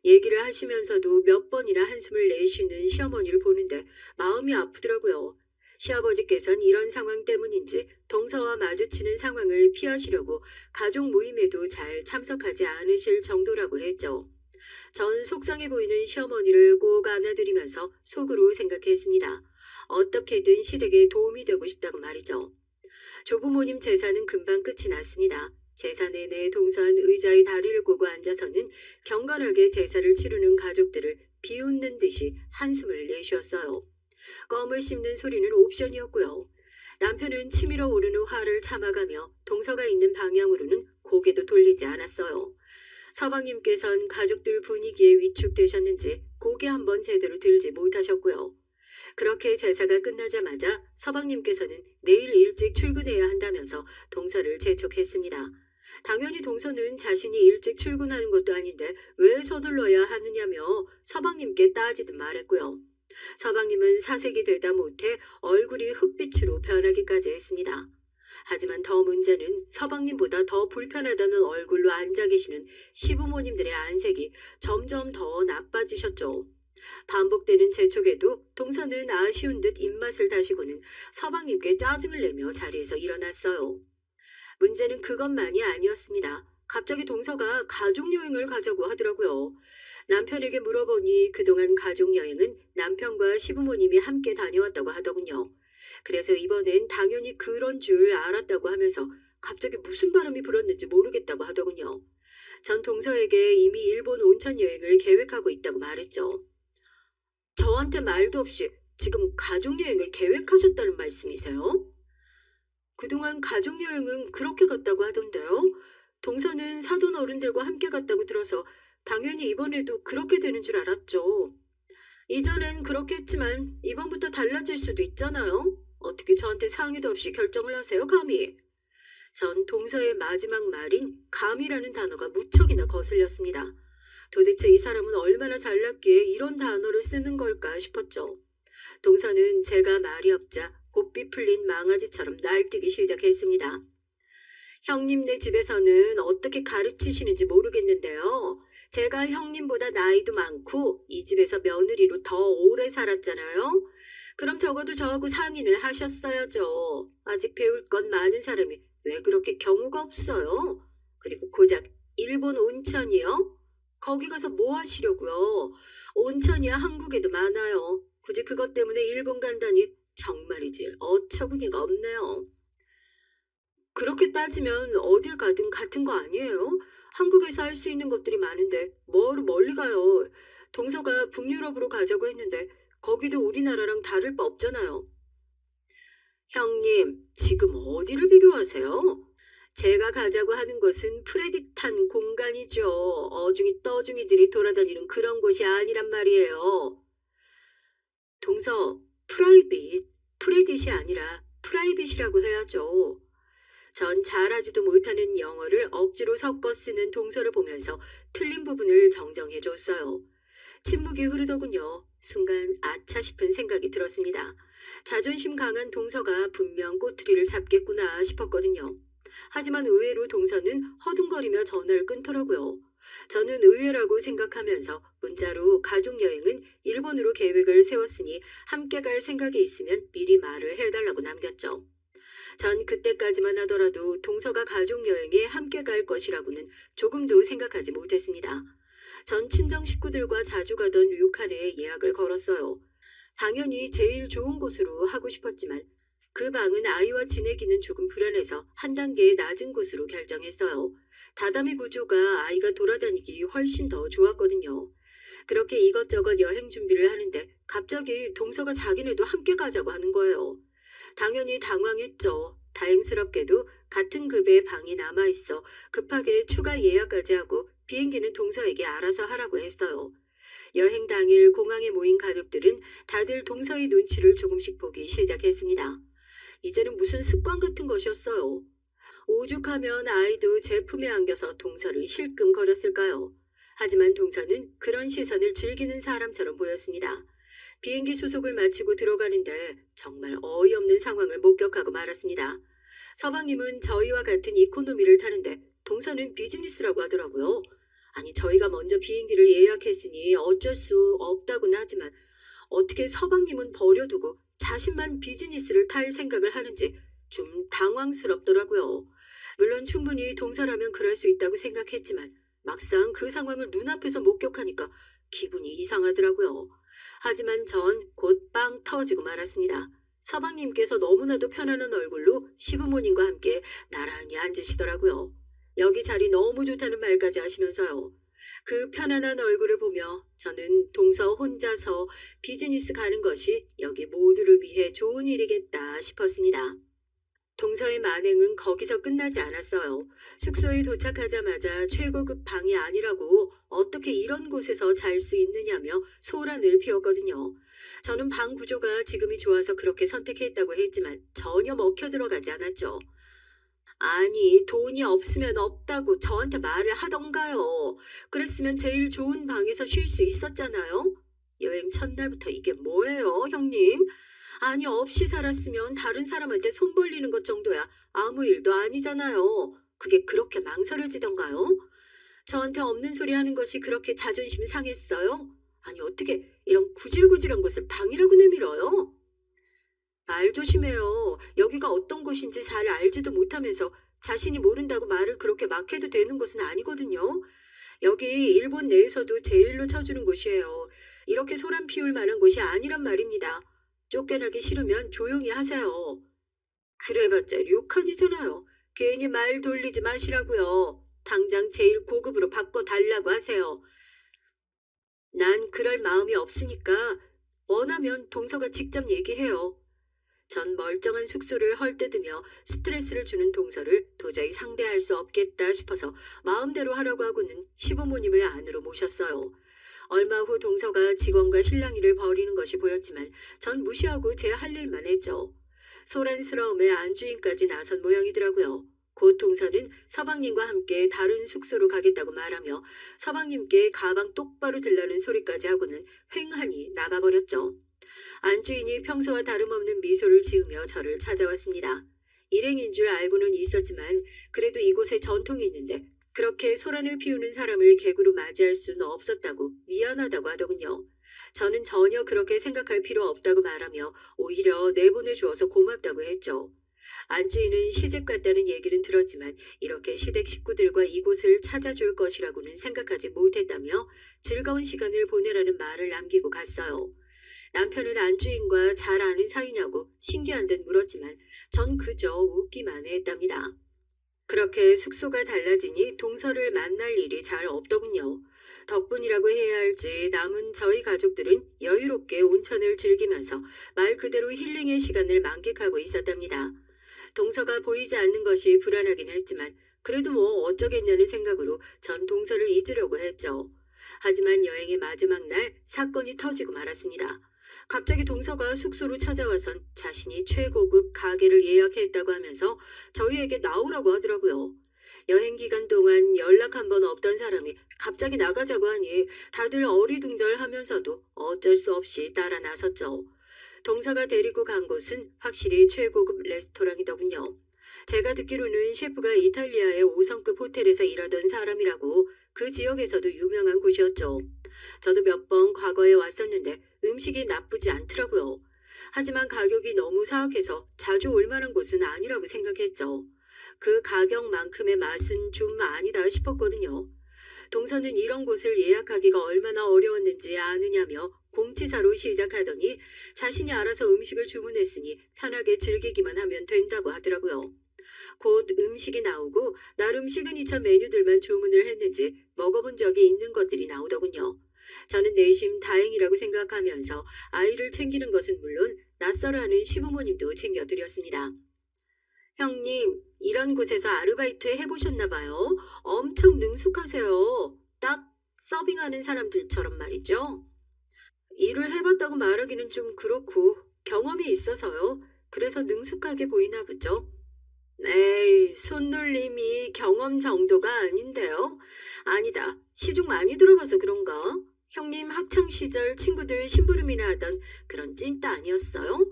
얘기를 하시면서도 몇 번이나 한숨을 내쉬는 시어머니를 보는데 마음이 아프더라고요. 시아버지께서는 이런 상황 때문인지 동서와 마주치는 상황을 피하시려고 가족 모임에도 잘 참석하지 않으실 정도라고 했죠. 전 속상해 보이는 시어머니를 꼭 안아드리면서 속으로 생각했습니다. 어떻게든 시댁에 도움이 되고 싶다고 말이죠. 조부모님 제사는 금방 끝이 났습니다. 제사 내내 동선 의자에 다리를 꼬고 앉아서는 경건하게 제사를 치르는 가족들을 비웃는 듯이 한숨을 내쉬었어요. 껌을 씹는 소리는 옵션이었고요. 남편은 치밀어 오르는 화를 참아가며 동서가 있는 방향으로는 고개도 돌리지 않았어요. 서방님께선 가족들 분위기에 위축되셨는지 고개 한번 제대로 들지 못하셨고요. 그렇게 제사가 끝나자마자 서방님께서는 내일 일찍 출근해야 한다면서 동서를 재촉했습니다. 당연히 동서는 자신이 일찍 출근하는 것도 아닌데 왜 서둘러야 하느냐며 서방님께 따지듯 말했고요. 서방님은 사색이 되다 못해 얼굴이 흑빛으로 변하기까지 했습니다. 하지만 더 문제는 서방님보다 더 불편하다는 얼굴로 앉아 계시는 시부모님들의 안색이 점점 더 나빠지셨죠. 반복되는 재촉에도 동서는 아쉬운 듯 입맛을 다시고는 서방님께 짜증을 내며 자리에서 일어났어요. 문제는 그것만이 아니었습니다. 갑자기 동서가 가족여행을 가자고 하더라고요. 남편에게 물어보니 그동안 가족여행은 남편과 시부모님이 함께 다녀왔다고 하더군요. 그래서 이번엔 당연히 그런 줄 알았다고 하면서 갑자기 무슨 바람이 불었는지 모르겠다고 하더군요. 전 동서에게 이미 일본 온천 여행을 계획하고 있다고 말했죠. 저한테 말도 없이 지금 가족여행을 계획하셨다는 말씀이세요? 그동안 가족여행은 그렇게 갔다고 하던데요. 동서는 사돈 어른들과 함께 갔다고 들어서 당연히 이번에도 그렇게 되는 줄 알았죠. 이전엔 그렇게 했지만 이번부터 달라질 수도 있잖아요. 어떻게 저한테 상의도 없이 결정을 하세요, 감히? 전 동서의 마지막 말인 감이라는 단어가 무척이나 거슬렸습니다. 도대체 이 사람은 얼마나 잘났기에 이런 단어를 쓰는 걸까 싶었죠. 동서는 제가 말이 없자 곱비 풀린 망아지처럼 날뛰기 시작했습니다. 형님네 집에서는 어떻게 가르치시는지 모르겠는데요. 제가 형님보다 나이도 많고 이 집에서 며느리로 더 오래 살았잖아요. 그럼 적어도 저하고 상의를 하셨어야죠. 아직 배울 건 많은 사람이 왜 그렇게 경우가 없어요? 그리고 고작 일본 온천이요? 거기 가서 뭐 하시려고요? 온천이야 한국에도 많아요. 굳이 그것 때문에 일본 간다니 정말이지 어처구니가 없네요. 그렇게 따지면 어딜 가든 같은 거 아니에요? 한국에서 할 수 있는 것들이 많은데 뭐하러 멀리 가요? 동서가 북유럽으로 가자고 했는데 거기도 우리나라랑 다를 바 없잖아요. 형님, 지금 어디를 비교하세요? 제가 가자고 하는 곳은 프레딧한 공간이죠. 어중이 떠중이들이 돌아다니는 그런 곳이 아니란 말이에요. 동서, 프레딧이 아니라 프라이빗이라고 해야죠. 전 잘하지도 못하는 영어를 억지로 섞어 쓰는 동서를 보면서 틀린 부분을 정정해 줬어요. 침묵이 흐르더군요. 순간 아차 싶은 생각이 들었습니다. 자존심 강한 동서가 분명 꼬투리를 잡겠구나 싶었거든요. 하지만 의외로 동서는 허둥거리며 전화를 끊더라고요. 저는 의외라고 생각하면서 문자로 가족여행은 일본으로 계획을 세웠으니 함께 갈 생각이 있으면 미리 말을 해달라고 남겼죠. 전 그때까지만 하더라도 동서가 가족여행에 함께 갈 것이라고는 조금도 생각하지 못했습니다. 전 친정 식구들과 자주 가던 료칸에 예약을 걸었어요. 당연히 제일 좋은 곳으로 하고 싶었지만 그 방은 아이와 지내기는 조금 불안해서 한 단계 낮은 곳으로 결정했어요. 다다미 구조가 아이가 돌아다니기 훨씬 더 좋았거든요. 그렇게 이것저것 여행 준비를 하는데 갑자기 동서가 자기네도 함께 가자고 하는 거예요. 당연히 당황했죠. 다행스럽게도 같은 급의 방이 남아있어 급하게 추가 예약까지 하고 비행기는 동서에게 알아서 하라고 했어요. 여행 당일 공항에 모인 가족들은 다들 동서의 눈치를 조금씩 보기 시작했습니다. 이제는 무슨 습관 같은 것이었어요. 오죽하면 아이도 제 품에 안겨서 동서를 힐끔거렸을까요? 하지만 동서는 그런 시선을 즐기는 사람처럼 보였습니다. 비행기 수속을 마치고 들어가는데 정말 어이없는 상황을 목격하고 말았습니다. 서방님은 저희와 같은 이코노미를 타는데 동서는 비즈니스라고 하더라고요. 아니 저희가 먼저 비행기를 예약했으니 어쩔 수 없다고는 하지만 어떻게 서방님은 버려두고 자신만 비즈니스를 탈 생각을 하는지 좀 당황스럽더라고요. 물론 충분히 동서라면 그럴 수 있다고 생각했지만 막상 그 상황을 눈앞에서 목격하니까 기분이 이상하더라고요. 하지만 전 곧 빵 터지고 말았습니다. 서방님께서 너무나도 편안한 얼굴로 시부모님과 함께 나란히 앉으시더라고요. 여기 자리 너무 좋다는 말까지 하시면서요. 그 편안한 얼굴을 보며 저는 동서 혼자서 비즈니스 가는 것이 여기 모두를 위해 좋은 일이겠다 싶었습니다. 동서의 만행은 거기서 끝나지 않았어요. 숙소에 도착하자마자 최고급 방이 아니라고 어떻게 이런 곳에서 잘 수 있느냐며 소란을 피웠거든요. 저는 방 구조가 지금이 좋아서 그렇게 선택했다고 했지만 전혀 먹혀 들어가지 않았죠. 아니, 돈이 없으면 없다고 저한테 말을 하던가요. 그랬으면 제일 좋은 방에서 쉴 수 있었잖아요. 여행 첫날부터 이게 뭐예요, 형님? 아니, 없이 살았으면 다른 사람한테 손 벌리는 것 정도야 아무 일도 아니잖아요. 그게 그렇게 망설여지던가요? 저한테 없는 소리 하는 것이 그렇게 자존심 상했어요? 아니, 어떻게 이런 구질구질한 곳을 방이라고 내밀어요? 말 조심해요. 여기가 어떤 곳인지 잘 알지도 못하면서 자신이 모른다고 말을 그렇게 막 해도 되는 곳은 아니거든요. 여기 일본 내에서도 제일로 쳐주는 곳이에요. 이렇게 소란 피울 만한 곳이 아니란 말입니다. 쫓겨나기 싫으면 조용히 하세요. 그래봤자 료칸이잖아요. 괜히 말 돌리지 마시라고요. 당장 제일 고급으로 바꿔달라고 하세요. 난 그럴 마음이 없으니까 원하면 동서가 직접 얘기해요. 전 멀쩡한 숙소를 헐뜯으며 스트레스를 주는 동서를 도저히 상대할 수 없겠다 싶어서 마음대로 하라고 하고는 시부모님을 안으로 모셨어요. 얼마 후 동서가 직원과 실랑이를 벌이는 것이 보였지만 전 무시하고 제 할 일만 했죠. 소란스러움에 안주인까지 나선 모양이더라고요. 곧 동서는 서방님과 함께 다른 숙소로 가겠다고 말하며 서방님께 가방 똑바로 들라는 소리까지 하고는 횡하니 나가버렸죠. 안주인이 평소와 다름없는 미소를 지으며 저를 찾아왔습니다. 일행인 줄 알고는 있었지만 그래도 이곳에 전통이 있는데 그렇게 소란을 피우는 사람을 개구로 맞이할 수는 없었다고 미안하다고 하더군요. 저는 전혀 그렇게 생각할 필요 없다고 말하며 오히려 내보내 주어서 고맙다고 했죠. 안주인은 시집 갔다는 얘기는 들었지만 이렇게 시댁 식구들과 이곳을 찾아줄 것이라고는 생각하지 못했다며 즐거운 시간을 보내라는 말을 남기고 갔어요. 남편은 안주인과 잘 아는 사이냐고 신기한 듯 물었지만 전 그저 웃기만 했답니다. 그렇게 숙소가 달라지니 동서를 만날 일이 잘 없더군요. 덕분이라고 해야 할지 남은 저희 가족들은 여유롭게 온천을 즐기면서 말 그대로 힐링의 시간을 만끽하고 있었답니다. 동서가 보이지 않는 것이 불안하긴 했지만 그래도 뭐 어쩌겠냐는 생각으로 전 동서를 잊으려고 했죠. 하지만 여행의 마지막 날 사건이 터지고 말았습니다. 갑자기 동서가 숙소로 찾아와선 자신이 최고급 가게를 예약했다고 하면서 저희에게 나오라고 하더라고요. 여행 기간 동안 연락 한 번 없던 사람이 갑자기 나가자고 하니 다들 어리둥절하면서도 어쩔 수 없이 따라 나섰죠. 동서가 데리고 간 곳은 확실히 최고급 레스토랑이더군요. 제가 듣기로는 셰프가 이탈리아의 5성급 호텔에서 일하던 사람이라고 그 지역에서도 유명한 곳이었죠. 저도 몇 번 과거에 왔었는데 음식이 나쁘지 않더라고요. 하지만 가격이 너무 사악해서 자주 올 만한 곳은 아니라고 생각했죠. 그 가격만큼의 맛은 좀 아니다 싶었거든요. 동서는 이런 곳을 예약하기가 얼마나 어려웠는지 아느냐며 공치사로 시작하더니 자신이 알아서 음식을 주문했으니 편하게 즐기기만 하면 된다고 하더라고요. 곧 음식이 나오고 나름 시그니처 메뉴들만 주문을 했는지 먹어본 적이 있는 것들이 나오더군요. 저는 내심 다행이라고 생각하면서 아이를 챙기는 것은 물론 낯설어하는 시부모님도 챙겨드렸습니다. 형님, 이런 곳에서 아르바이트 해보셨나 봐요. 엄청 능숙하세요. 딱 서빙하는 사람들처럼 말이죠. 일을 해봤다고 말하기는 좀 그렇고 경험이 있어서요. 그래서 능숙하게 보이나 보죠. 에이, 손놀림이 경험 정도가 아닌데요. 아니다. 시중 많이 들어봐서 그런가? 형님 학창 시절 친구들 심부름이나 하던 그런 찐따 아니었어요?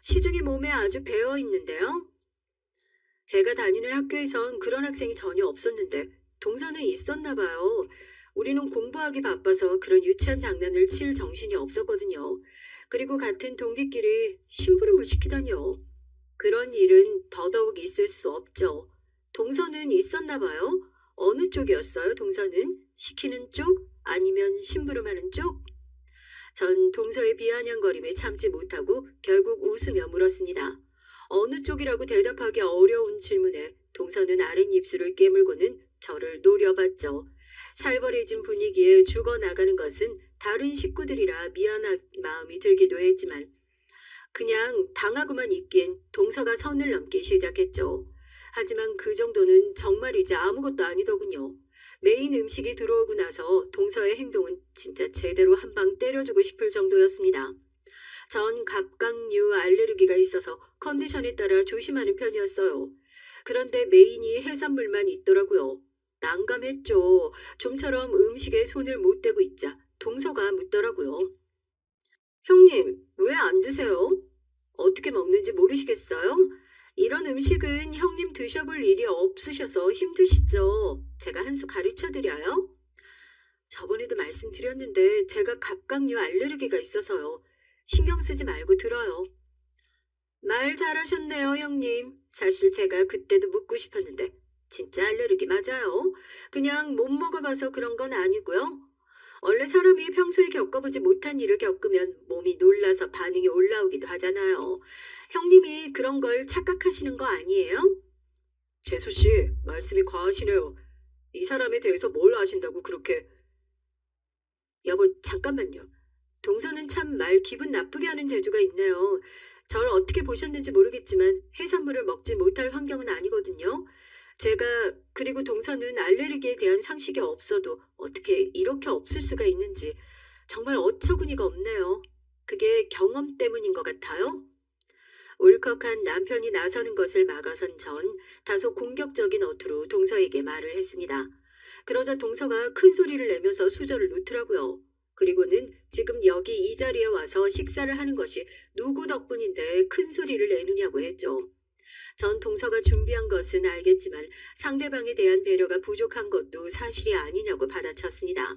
시중이 몸에 아주 배어 있는데요. 제가 다니는 학교에선 그런 학생이 전혀 없었는데 동서는 있었나 봐요. 우리는 공부하기 바빠서 그런 유치한 장난을 칠 정신이 없었거든요. 그리고 같은 동기끼리 심부름을 시키다니요. 그런 일은 더더욱 있을 수 없죠. 동서는 있었나 봐요. 어느 쪽이었어요, 동서는? 시키는 쪽? 아니면 심부름하는 쪽? 전 동서의 비아냥거림에 참지 못하고 결국 웃으며 물었습니다. 어느 쪽이라고 대답하기 어려운 질문에 동서는 아랫입술을 깨물고는 저를 노려봤죠. 살벌해진 분위기에 죽어나가는 것은 다른 식구들이라 미안한 마음이 들기도 했지만 그냥 당하고만 있기엔 동서가 선을 넘기 시작했죠. 하지만 그 정도는 정말이지 아무것도 아니더군요. 메인 음식이 들어오고 나서 동서의 행동은 진짜 제대로 한 방 때려주고 싶을 정도였습니다. 전 갑각류 알레르기가 있어서 컨디션에 따라 조심하는 편이었어요. 그런데 메인이 해산물만 있더라고요. 난감했죠. 좀처럼 음식에 손을 못 대고 있자 동서가 묻더라고요. 형님, 왜 안 드세요? 어떻게 먹는지 모르시겠어요? 이런 음식은 형님 드셔볼 일이 없으셔서 힘드시죠? 제가 한 수 가르쳐 드려요? 저번에도 말씀드렸는데 제가 갑각류 알레르기가 있어서요. 신경 쓰지 말고 들어요. 말 잘하셨네요, 형님. 사실 제가 그때도 묻고 싶었는데 진짜 알레르기 맞아요? 그냥 못 먹어봐서 그런 건 아니고요. 원래 사람이 평소에 겪어보지 못한 일을 겪으면 몸이 놀라서 반응이 올라오기도 하잖아요. 형님이 그런 걸 착각하시는 거 아니에요? 재수 씨, 말씀이 과하시네요. 이 사람에 대해서 뭘 아신다고 그렇게... 여보, 잠깐만요. 동서는 참 말 기분 나쁘게 하는 재주가 있네요. 절 어떻게 보셨는지 모르겠지만 해산물을 먹지 못할 환경은 아니거든요. 그리고 동서는 알레르기에 대한 상식이 없어도 어떻게 이렇게 없을 수가 있는지 정말 어처구니가 없네요. 그게 경험 때문인 것 같아요. 울컥한 남편이 나서는 것을 막아선 전 다소 공격적인 어투로 동서에게 말을 했습니다. 그러자 동서가 큰 소리를 내면서 수저를 놓더라고요. 그리고는 지금 여기 이 자리에 와서 식사를 하는 것이 누구 덕분인데 큰 소리를 내느냐고 했죠. 전 동서가 준비한 것은 알겠지만 상대방에 대한 배려가 부족한 것도 사실이 아니냐고 받아쳤습니다.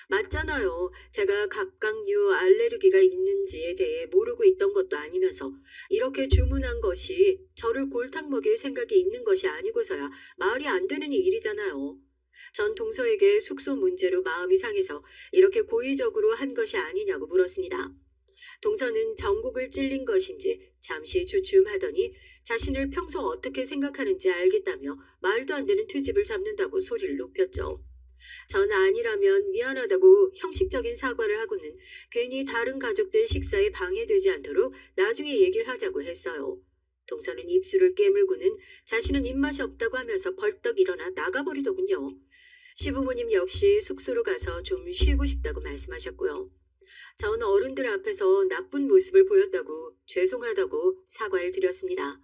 맞잖아요. 제가 갑각류 알레르기가 있는지에 대해 모르고 있던 것도 아니면서 이렇게 주문한 것이 저를 골탕 먹일 생각이 있는 것이 아니고서야 말이 안 되는 일이잖아요. 전 동서에게 숙소 문제로 마음이 상해서 이렇게 고의적으로 한 것이 아니냐고 물었습니다. 동서는 전곡을 찔린 것인지 잠시 주춤하더니 자신을 평소 어떻게 생각하는지 알겠다며 말도 안 되는 트집을 잡는다고 소리를 높였죠. 전 아니라면 미안하다고 형식적인 사과를 하고는 괜히 다른 가족들 식사에 방해되지 않도록 나중에 얘기를 하자고 했어요. 동서는 입술을 깨물고는 자신은 입맛이 없다고 하면서 벌떡 일어나 나가버리더군요. 시부모님 역시 숙소로 가서 좀 쉬고 싶다고 말씀하셨고요. 전 어른들 앞에서 나쁜 모습을 보였다고 죄송하다고 사과를 드렸습니다.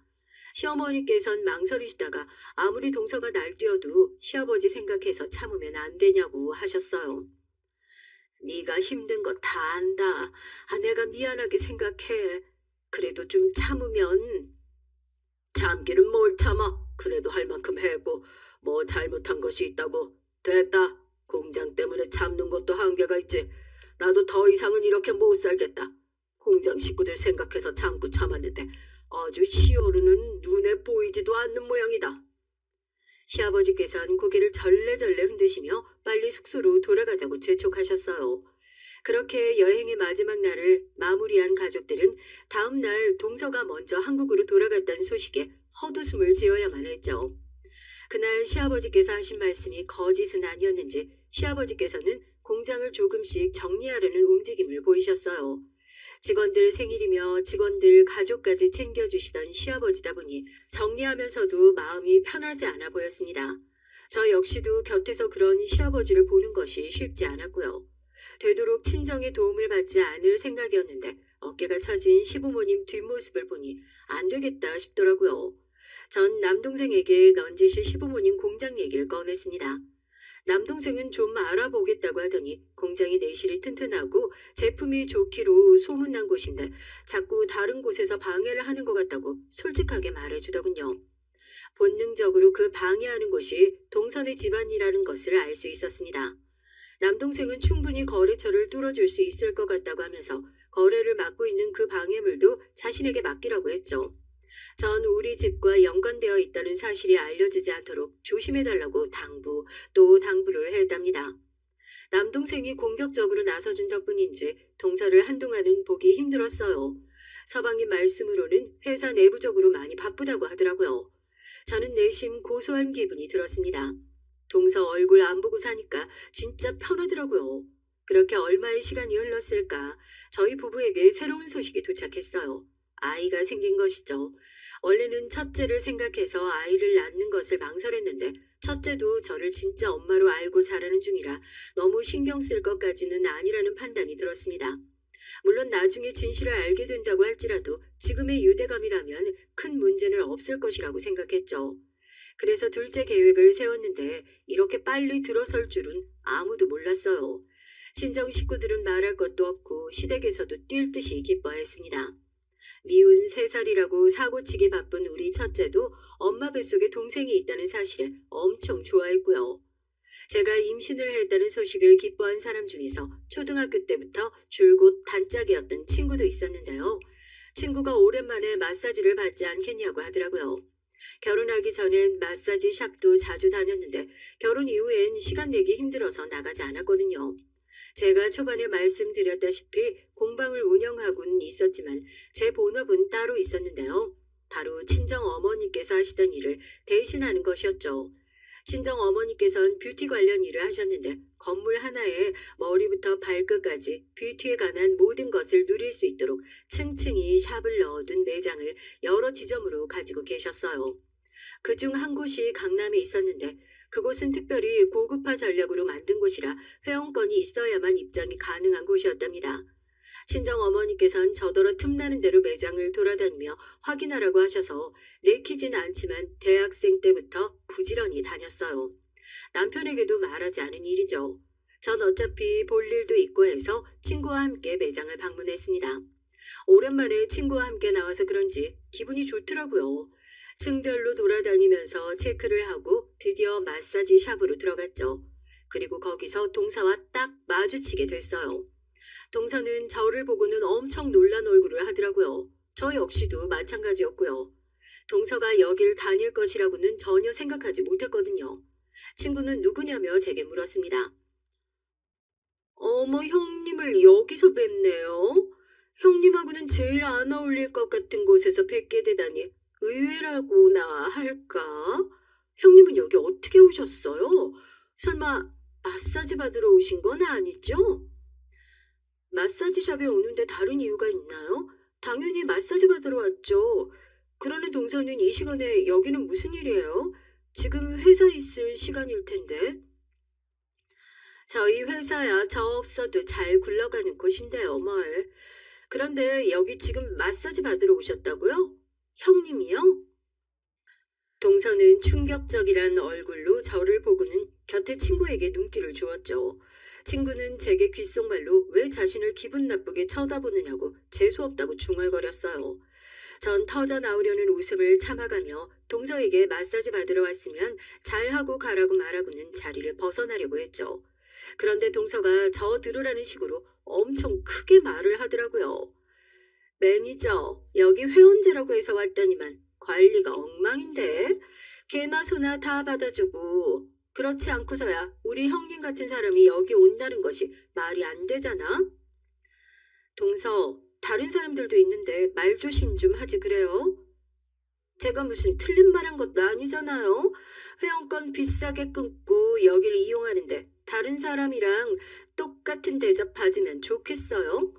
시어머니께선 망설이시다가 아무리 동서가 날뛰어도 시아버지 생각해서 참으면 안 되냐고 하셨어요. 네가 힘든 거 다 안다. 내가 미안하게 생각해. 그래도 좀 참으면... 참기는 뭘 참아. 그래도 할 만큼 했고 뭐 잘못한 것이 있다고. 됐다. 공장 때문에 참는 것도 한계가 있지. 나도 더 이상은 이렇게 못 살겠다. 공장 식구들 생각해서 참고 참았는데 아주 시어루는 눈에 보이지도 않는 모양이다. 시아버지께서는 고개를 절레절레 흔드시며 빨리 숙소로 돌아가자고 재촉하셨어요. 그렇게 여행의 마지막 날을 마무리한 가족들은 다음 날 동서가 먼저 한국으로 돌아갔다는 소식에 헛웃음을 지어야만 했죠. 그날 시아버지께서 하신 말씀이 거짓은 아니었는지 시아버지께서는 공장을 조금씩 정리하려는 움직임을 보이셨어요. 직원들 생일이며 직원들 가족까지 챙겨주시던 시아버지다 보니 정리하면서도 마음이 편하지 않아 보였습니다. 저 역시도 곁에서 그런 시아버지를 보는 것이 쉽지 않았고요. 되도록 친정의 도움을 받지 않을 생각이었는데 어깨가 처진 시부모님 뒷모습을 보니 안 되겠다 싶더라고요. 전 남동생에게 넌지시 시부모님 공장 얘기를 꺼냈습니다. 남동생은 좀 알아보겠다고 하더니 공장이 내실이 튼튼하고 제품이 좋기로 소문난 곳인데 자꾸 다른 곳에서 방해를 하는 것 같다고 솔직하게 말해주더군요. 본능적으로 그 방해하는 곳이 동선의 집안이라는 것을 알 수 있었습니다. 남동생은 충분히 거래처를 뚫어줄 수 있을 것 같다고 하면서 거래를 맡고 있는 그 방해물도 자신에게 맡기라고 했죠. 전 우리 집과 연관되어 있다는 사실이 알려지지 않도록 조심해달라고 또 당부를 했답니다. 남동생이 공격적으로 나서준 덕분인지 동서를 한동안은 보기 힘들었어요. 서방님 말씀으로는 회사 내부적으로 많이 바쁘다고 하더라고요. 저는 내심 고소한 기분이 들었습니다. 동서 얼굴 안 보고 사니까 진짜 편하더라고요. 그렇게 얼마의 시간이 흘렀을까 저희 부부에게 새로운 소식이 도착했어요. 아이가 생긴 것이죠. 원래는 첫째를 생각해서 아이를 낳는 것을 망설였는데 첫째도 저를 진짜 엄마로 알고 자라는 중이라 너무 신경 쓸 것까지는 아니라는 판단이 들었습니다. 물론 나중에 진실을 알게 된다고 할지라도 지금의 유대감이라면 큰 문제는 없을 것이라고 생각했죠. 그래서 둘째 계획을 세웠는데 이렇게 빨리 들어설 줄은 아무도 몰랐어요. 친정 식구들은 말할 것도 없고 시댁에서도 뛸 듯이 기뻐했습니다. 미운 3살이라고 사고치기 바쁜 우리 첫째도 엄마 뱃속에 동생이 있다는 사실을 엄청 좋아했고요. 제가 임신을 했다는 소식을 기뻐한 사람 중에서 초등학교 때부터 줄곧 단짝이었던 친구도 있었는데요. 친구가 오랜만에 마사지를 받지 않겠냐고 하더라고요. 결혼하기 전엔 마사지 샵도 자주 다녔는데 결혼 이후엔 시간 내기 힘들어서 나가지 않았거든요. 제가 초반에 말씀드렸다시피 공방을 운영하고는 있었지만 제 본업은 따로 있었는데요. 바로 친정 어머니께서 하시던 일을 대신하는 것이었죠. 친정 어머니께선 뷰티 관련 일을 하셨는데 건물 하나에 머리부터 발끝까지 뷰티에 관한 모든 것을 누릴 수 있도록 층층이 샵을 넣어둔 매장을 여러 지점으로 가지고 계셨어요. 그중 한 곳이 강남에 있었는데 그곳은 특별히 고급화 전략으로 만든 곳이라 회원권이 있어야만 입장이 가능한 곳이었답니다. 친정 어머니께선 저더러 틈나는 대로 매장을 돌아다니며 확인하라고 하셔서 내키진 않지만 대학생 때부터 부지런히 다녔어요. 남편에게도 말하지 않은 일이죠. 전 어차피 볼 일도 있고 해서 친구와 함께 매장을 방문했습니다. 오랜만에 친구와 함께 나와서 그런지 기분이 좋더라고요. 층별로 돌아다니면서 체크를 하고 드디어 마사지 샵으로 들어갔죠. 그리고 거기서 동사와 딱 마주치게 됐어요. 동서는 저를 보고는 엄청 놀란 얼굴을 하더라고요. 저 역시도 마찬가지였고요. 동서가 여길 다닐 것이라고는 전혀 생각하지 못했거든요. 친구는 누구냐며 제게 물었습니다. 어머, 형님을 여기서 뵙네요. 형님하고는 제일 안 어울릴 것 같은 곳에서 뵙게 되다니 의외라고나 할까? 형님은 여기 어떻게 오셨어요? 설마 마사지 받으러 오신 건 아니죠? 마사지샵에 오는데 다른 이유가 있나요? 당연히 마사지 받으러 왔죠. 그러는 동서는 이 시간에 여기는 무슨 일이에요? 지금 회사에 있을 시간일 텐데. 저희 회사야 저 없어도 잘 굴러가는 곳인데요, 뭘. 그런데 여기 지금 마사지 받으러 오셨다고요? 형님이요? 동서는 충격적이란 얼굴로 저를 보고는 곁에 친구에게 눈길을 주었죠. 친구는 제게 귓속말로 왜 자신을 기분 나쁘게 쳐다보느냐고 재수없다고 중얼거렸어요. 전 터져나오려는 웃음을 참아가며 동서에게 마사지 받으러 왔으면 잘하고 가라고 말하고는 자리를 벗어나려고 했죠. 그런데 동서가 저 들으라는 식으로 엄청 크게 말을 하더라고요. 매니저, 여기 회원제라고 해서 왔더니만 관리가 엉망인데 개나 소나 다 받아주고 그렇지 않고서야 우리 형님 같은 사람이 여기 온다는 것이 말이 안 되잖아. 동서, 다른 사람들도 있는데 말 조심 좀 하지 그래요? 제가 무슨 틀린 말 한 것도 아니잖아요. 회원권 비싸게 끊고 여기를 이용하는데 다른 사람이랑 똑같은 대접 받으면 좋겠어요?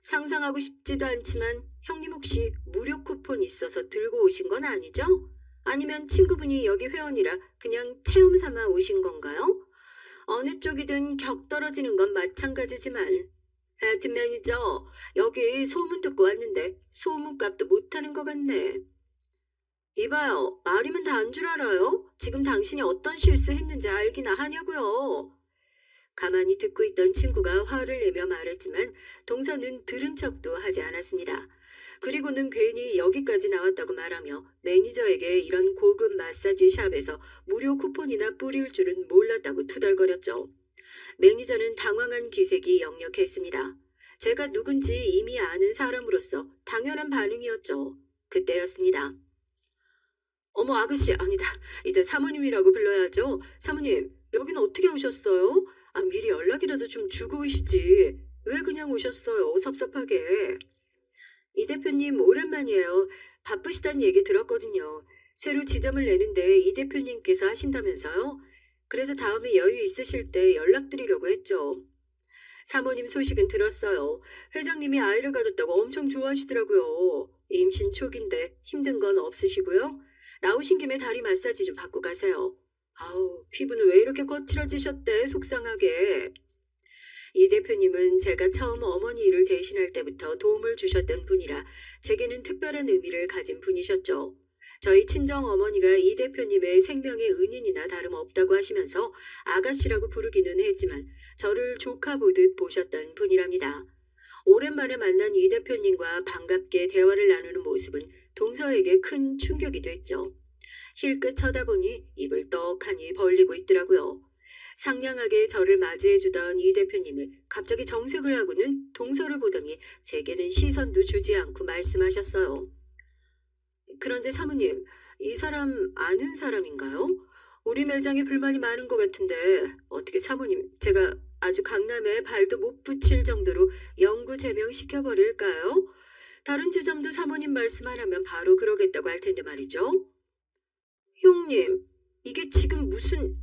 상상하고 싶지도 않지만 형님 혹시 무료 쿠폰 있어서 들고 오신 건 아니죠? 아니면 친구분이 여기 회원이라 그냥 체험 삼아 오신 건가요? 어느 쪽이든 격 떨어지는 건 마찬가지지만 하여튼 매니저 여기 소문 듣고 왔는데 소문값도 못하는 것 같네. 이봐요, 말이면 다 안 줄 알아요? 지금 당신이 어떤 실수했는지 알기나 하냐고요. 가만히 듣고 있던 친구가 화를 내며 말했지만 동서는 들은 척도 하지 않았습니다. 그리고는 괜히 여기까지 나왔다고 말하며 매니저에게 이런 고급 마사지 샵에서 무료 쿠폰이나 뿌릴 줄은 몰랐다고 투덜거렸죠. 매니저는 당황한 기색이 역력했습니다. 제가 누군지 이미 아는 사람으로서 당연한 반응이었죠. 그때였습니다. 어머 아가씨 아니다. 이제 사모님이라고 불러야죠. 사모님 여기는 어떻게 오셨어요? 아 미리 연락이라도 좀 주고 오시지. 왜 그냥 오셨어요? 섭섭하게. 이 대표님 오랜만이에요. 바쁘시다는 얘기 들었거든요. 새로 지점을 내는데 이 대표님께서 하신다면서요? 그래서 다음에 여유 있으실 때 연락드리려고 했죠. 사모님 소식은 들었어요. 회장님이 아이를 가졌다고 엄청 좋아하시더라고요. 임신 초기인데 힘든 건 없으시고요. 나오신 김에 다리 마사지 좀 받고 가세요. 아우, 피부는 왜 이렇게 거칠어지셨대, 속상하게. 이 대표님은 제가 처음 어머니 일을 대신할 때부터 도움을 주셨던 분이라 제게는 특별한 의미를 가진 분이셨죠. 저희 친정 어머니가 이 대표님의 생명의 은인이나 다름없다고 하시면서 아가씨라고 부르기는 했지만 저를 조카 보듯 보셨던 분이랍니다. 오랜만에 만난 이 대표님과 반갑게 대화를 나누는 모습은 동서에게 큰 충격이 됐죠. 힐끗 쳐다보니 입을 떡하니 벌리고 있더라고요. 상냥하게 저를 맞이해주던 이 대표님이 갑자기 정색을 하고는 동서를 보더니 제게는 시선도 주지 않고 말씀하셨어요. 그런데 사모님, 이 사람 아는 사람인가요? 우리 매장에 불만이 많은 것 같은데 어떻게 사모님 제가 아주 강남에 발도 못 붙일 정도로 영구 제명시켜버릴까요? 다른 지점도 사모님 말씀 하나면 바로 그러겠다고 할 텐데 말이죠. 형님, 이게 지금 무슨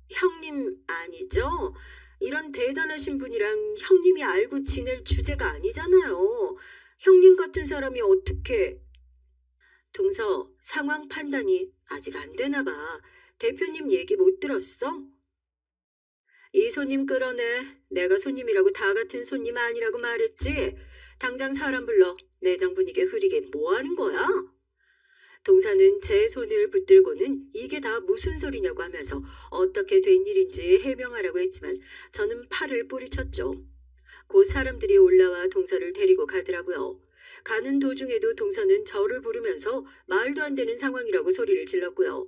형님 아니죠? 이런 대단하신 분이랑 형님이 알고 지낼 주제가 아니잖아요. 형님 같은 사람이 어떻게... 동서, 상황 판단이 아직 안 되나 봐. 대표님 얘기 못 들었어? 이 손님 끌어내. 내가 손님이라고 다 같은 손님 아니라고 말했지. 당장 사람 불러. 매장 분위기 흐리게 뭐 하는 거야? 동사는 제 손을 붙들고는 이게 다 무슨 소리냐고 하면서 어떻게 된 일인지 해명하라고 했지만 저는 팔을 뿌리쳤죠. 곧 사람들이 올라와 동서를 데리고 가더라고요. 가는 도중에도 동서는 저를 부르면서 말도 안 되는 상황이라고 소리를 질렀고요.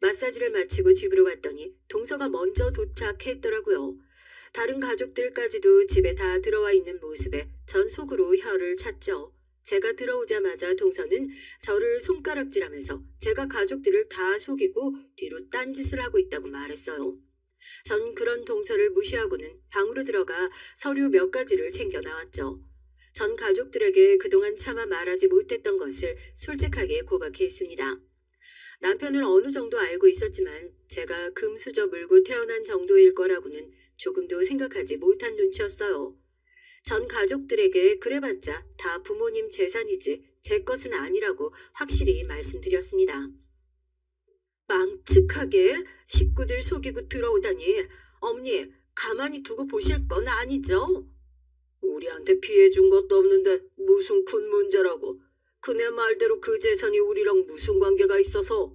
마사지를 마치고 집으로 왔더니 동서가 먼저 도착했더라고요. 다른 가족들까지도 집에 다 들어와 있는 모습에 전 속으로 혀를 찼죠. 제가 들어오자마자 동서는 저를 손가락질하면서 제가 가족들을 다 속이고 뒤로 딴짓을 하고 있다고 말했어요. 전 그런 동서를 무시하고는 방으로 들어가 서류 몇 가지를 챙겨 나왔죠. 전 가족들에게 그동안 차마 말하지 못했던 것을 솔직하게 고백했습니다. 남편은 어느 정도 알고 있었지만 제가 금수저 물고 태어난 정도일 거라고는 조금도 생각하지 못한 눈치였어요. 전 가족들에게 그래봤자 다 부모님 재산이지 제 것은 아니라고 확실히 말씀드렸습니다. 망측하게 식구들 속이고 들어오다니 어머니 가만히 두고 보실 건 아니죠? 우리한테 피해 준 것도 없는데 무슨 큰 문제라고. 그네 말대로 그 재산이 우리랑 무슨 관계가 있어서.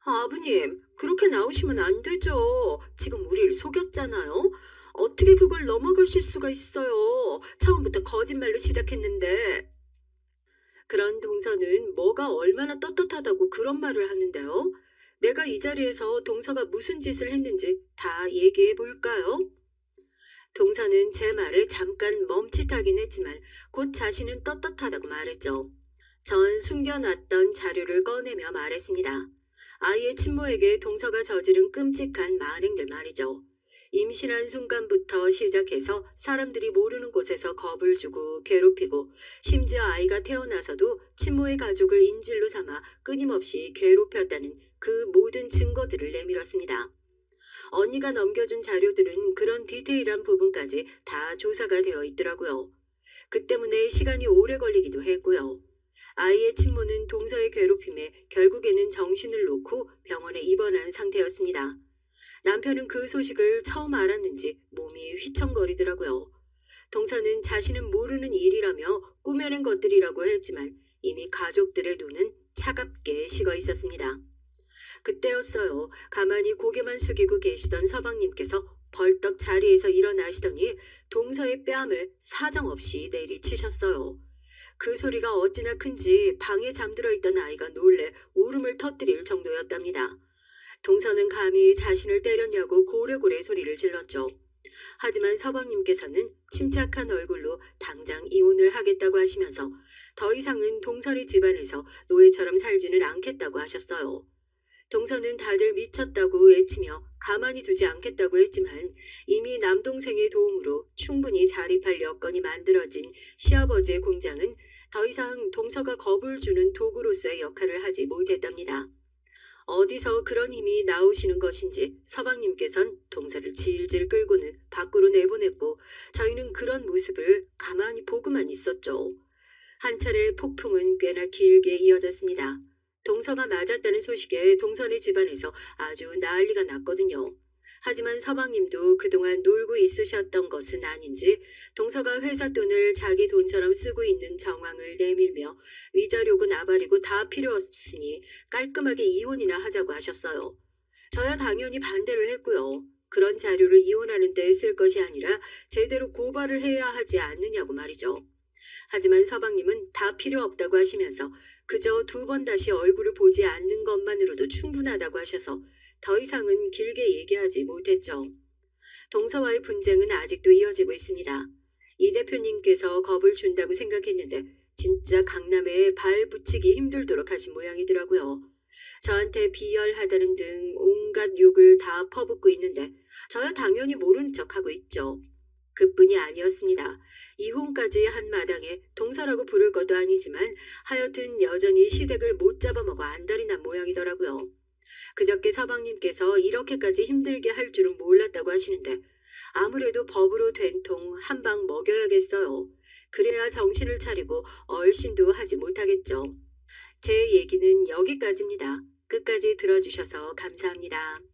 아버님 그렇게 나오시면 안 되죠. 지금 우리를 속였잖아요. 어떻게 그걸 넘어가실 수가 있어요. 처음부터 거짓말로 시작했는데. 그런 동서는 뭐가 얼마나 떳떳하다고 그런 말을 하는데요. 내가 이 자리에서 동서가 무슨 짓을 했는지 다 얘기해 볼까요? 동서는 제 말에 잠깐 멈칫하긴 했지만 곧 자신은 떳떳하다고 말했죠. 전 숨겨놨던 자료를 꺼내며 말했습니다. 아이의 친모에게 동서가 저지른 끔찍한 만행들 말이죠. 임신한 순간부터 시작해서 사람들이 모르는 곳에서 겁을 주고 괴롭히고 심지어 아이가 태어나서도 친모의 가족을 인질로 삼아 끊임없이 괴롭혔다는 그 모든 증거들을 내밀었습니다. 언니가 넘겨준 자료들은 그런 디테일한 부분까지 다 조사가 되어 있더라고요. 그 때문에 시간이 오래 걸리기도 했고요. 아이의 친모는 동서의 괴롭힘에 결국에는 정신을 놓고 병원에 입원한 상태였습니다. 남편은 그 소식을 처음 알았는지 몸이 휘청거리더라고요. 동서는 자신은 모르는 일이라며 꾸며낸 것들이라고 했지만 이미 가족들의 눈은 차갑게 식어 있었습니다. 그때였어요. 가만히 고개만 숙이고 계시던 서방님께서 벌떡 자리에서 일어나시더니 동서의 뺨을 사정없이 내리치셨어요. 그 소리가 어찌나 큰지 방에 잠들어 있던 아이가 놀래 울음을 터뜨릴 정도였답니다. 동서는 감히 자신을 때렸냐고 고래고래 소리를 질렀죠. 하지만 서방님께서는 침착한 얼굴로 당장 이혼을 하겠다고 하시면서 더 이상은 동서의 집안에서 노예처럼 살지는 않겠다고 하셨어요. 동서는 다들 미쳤다고 외치며 가만히 두지 않겠다고 했지만 이미 남동생의 도움으로 충분히 자립할 여건이 만들어진 시아버지의 공장은 더 이상 동서가 겁을 주는 도구로서의 역할을 하지 못했답니다. 어디서 그런 힘이 나오시는 것인지 서방님께선 동서를 질질 끌고는 밖으로 내보냈고 저희는 그런 모습을 가만히 보고만 있었죠. 한 차례 폭풍은 꽤나 길게 이어졌습니다. 동서가 맞았다는 소식에 동선의 집안에서 아주 난리가 났거든요. 하지만 서방님도 그동안 놀고 있으셨던 것은 아닌지 동서가 회사 돈을 자기 돈처럼 쓰고 있는 정황을 내밀며 위자료고 나발이고 다 필요 없으니 깔끔하게 이혼이나 하자고 하셨어요. 저야 당연히 반대를 했고요. 그런 자료를 이혼하는 데 쓸 것이 아니라 제대로 고발을 해야 하지 않느냐고 말이죠. 하지만 서방님은 다 필요 없다고 하시면서 그저 2번 다시 얼굴을 보지 않는 것만으로도 충분하다고 하셔서 더 이상은 길게 얘기하지 못했죠. 동서와의 분쟁은 아직도 이어지고 있습니다. 이 대표님께서 겁을 준다고 생각했는데 진짜 강남에 발 붙이기 힘들도록 하신 모양이더라고요. 저한테 비열하다는 등 온갖 욕을 다 퍼붓고 있는데 저야 당연히 모르는 척하고 있죠. 그뿐이 아니었습니다. 이혼까지 한 마당에 동서라고 부를 것도 아니지만 하여튼 여전히 시댁을 못 잡아먹어 안달이 난 모양이더라고요. 그저께 서방님께서 이렇게까지 힘들게 할 줄은 몰랐다고 하시는데 아무래도 법으로 된통 한 방 먹여야겠어요. 그래야 정신을 차리고 얼씬도 하지 못하겠죠. 제 얘기는 여기까지입니다. 끝까지 들어주셔서 감사합니다.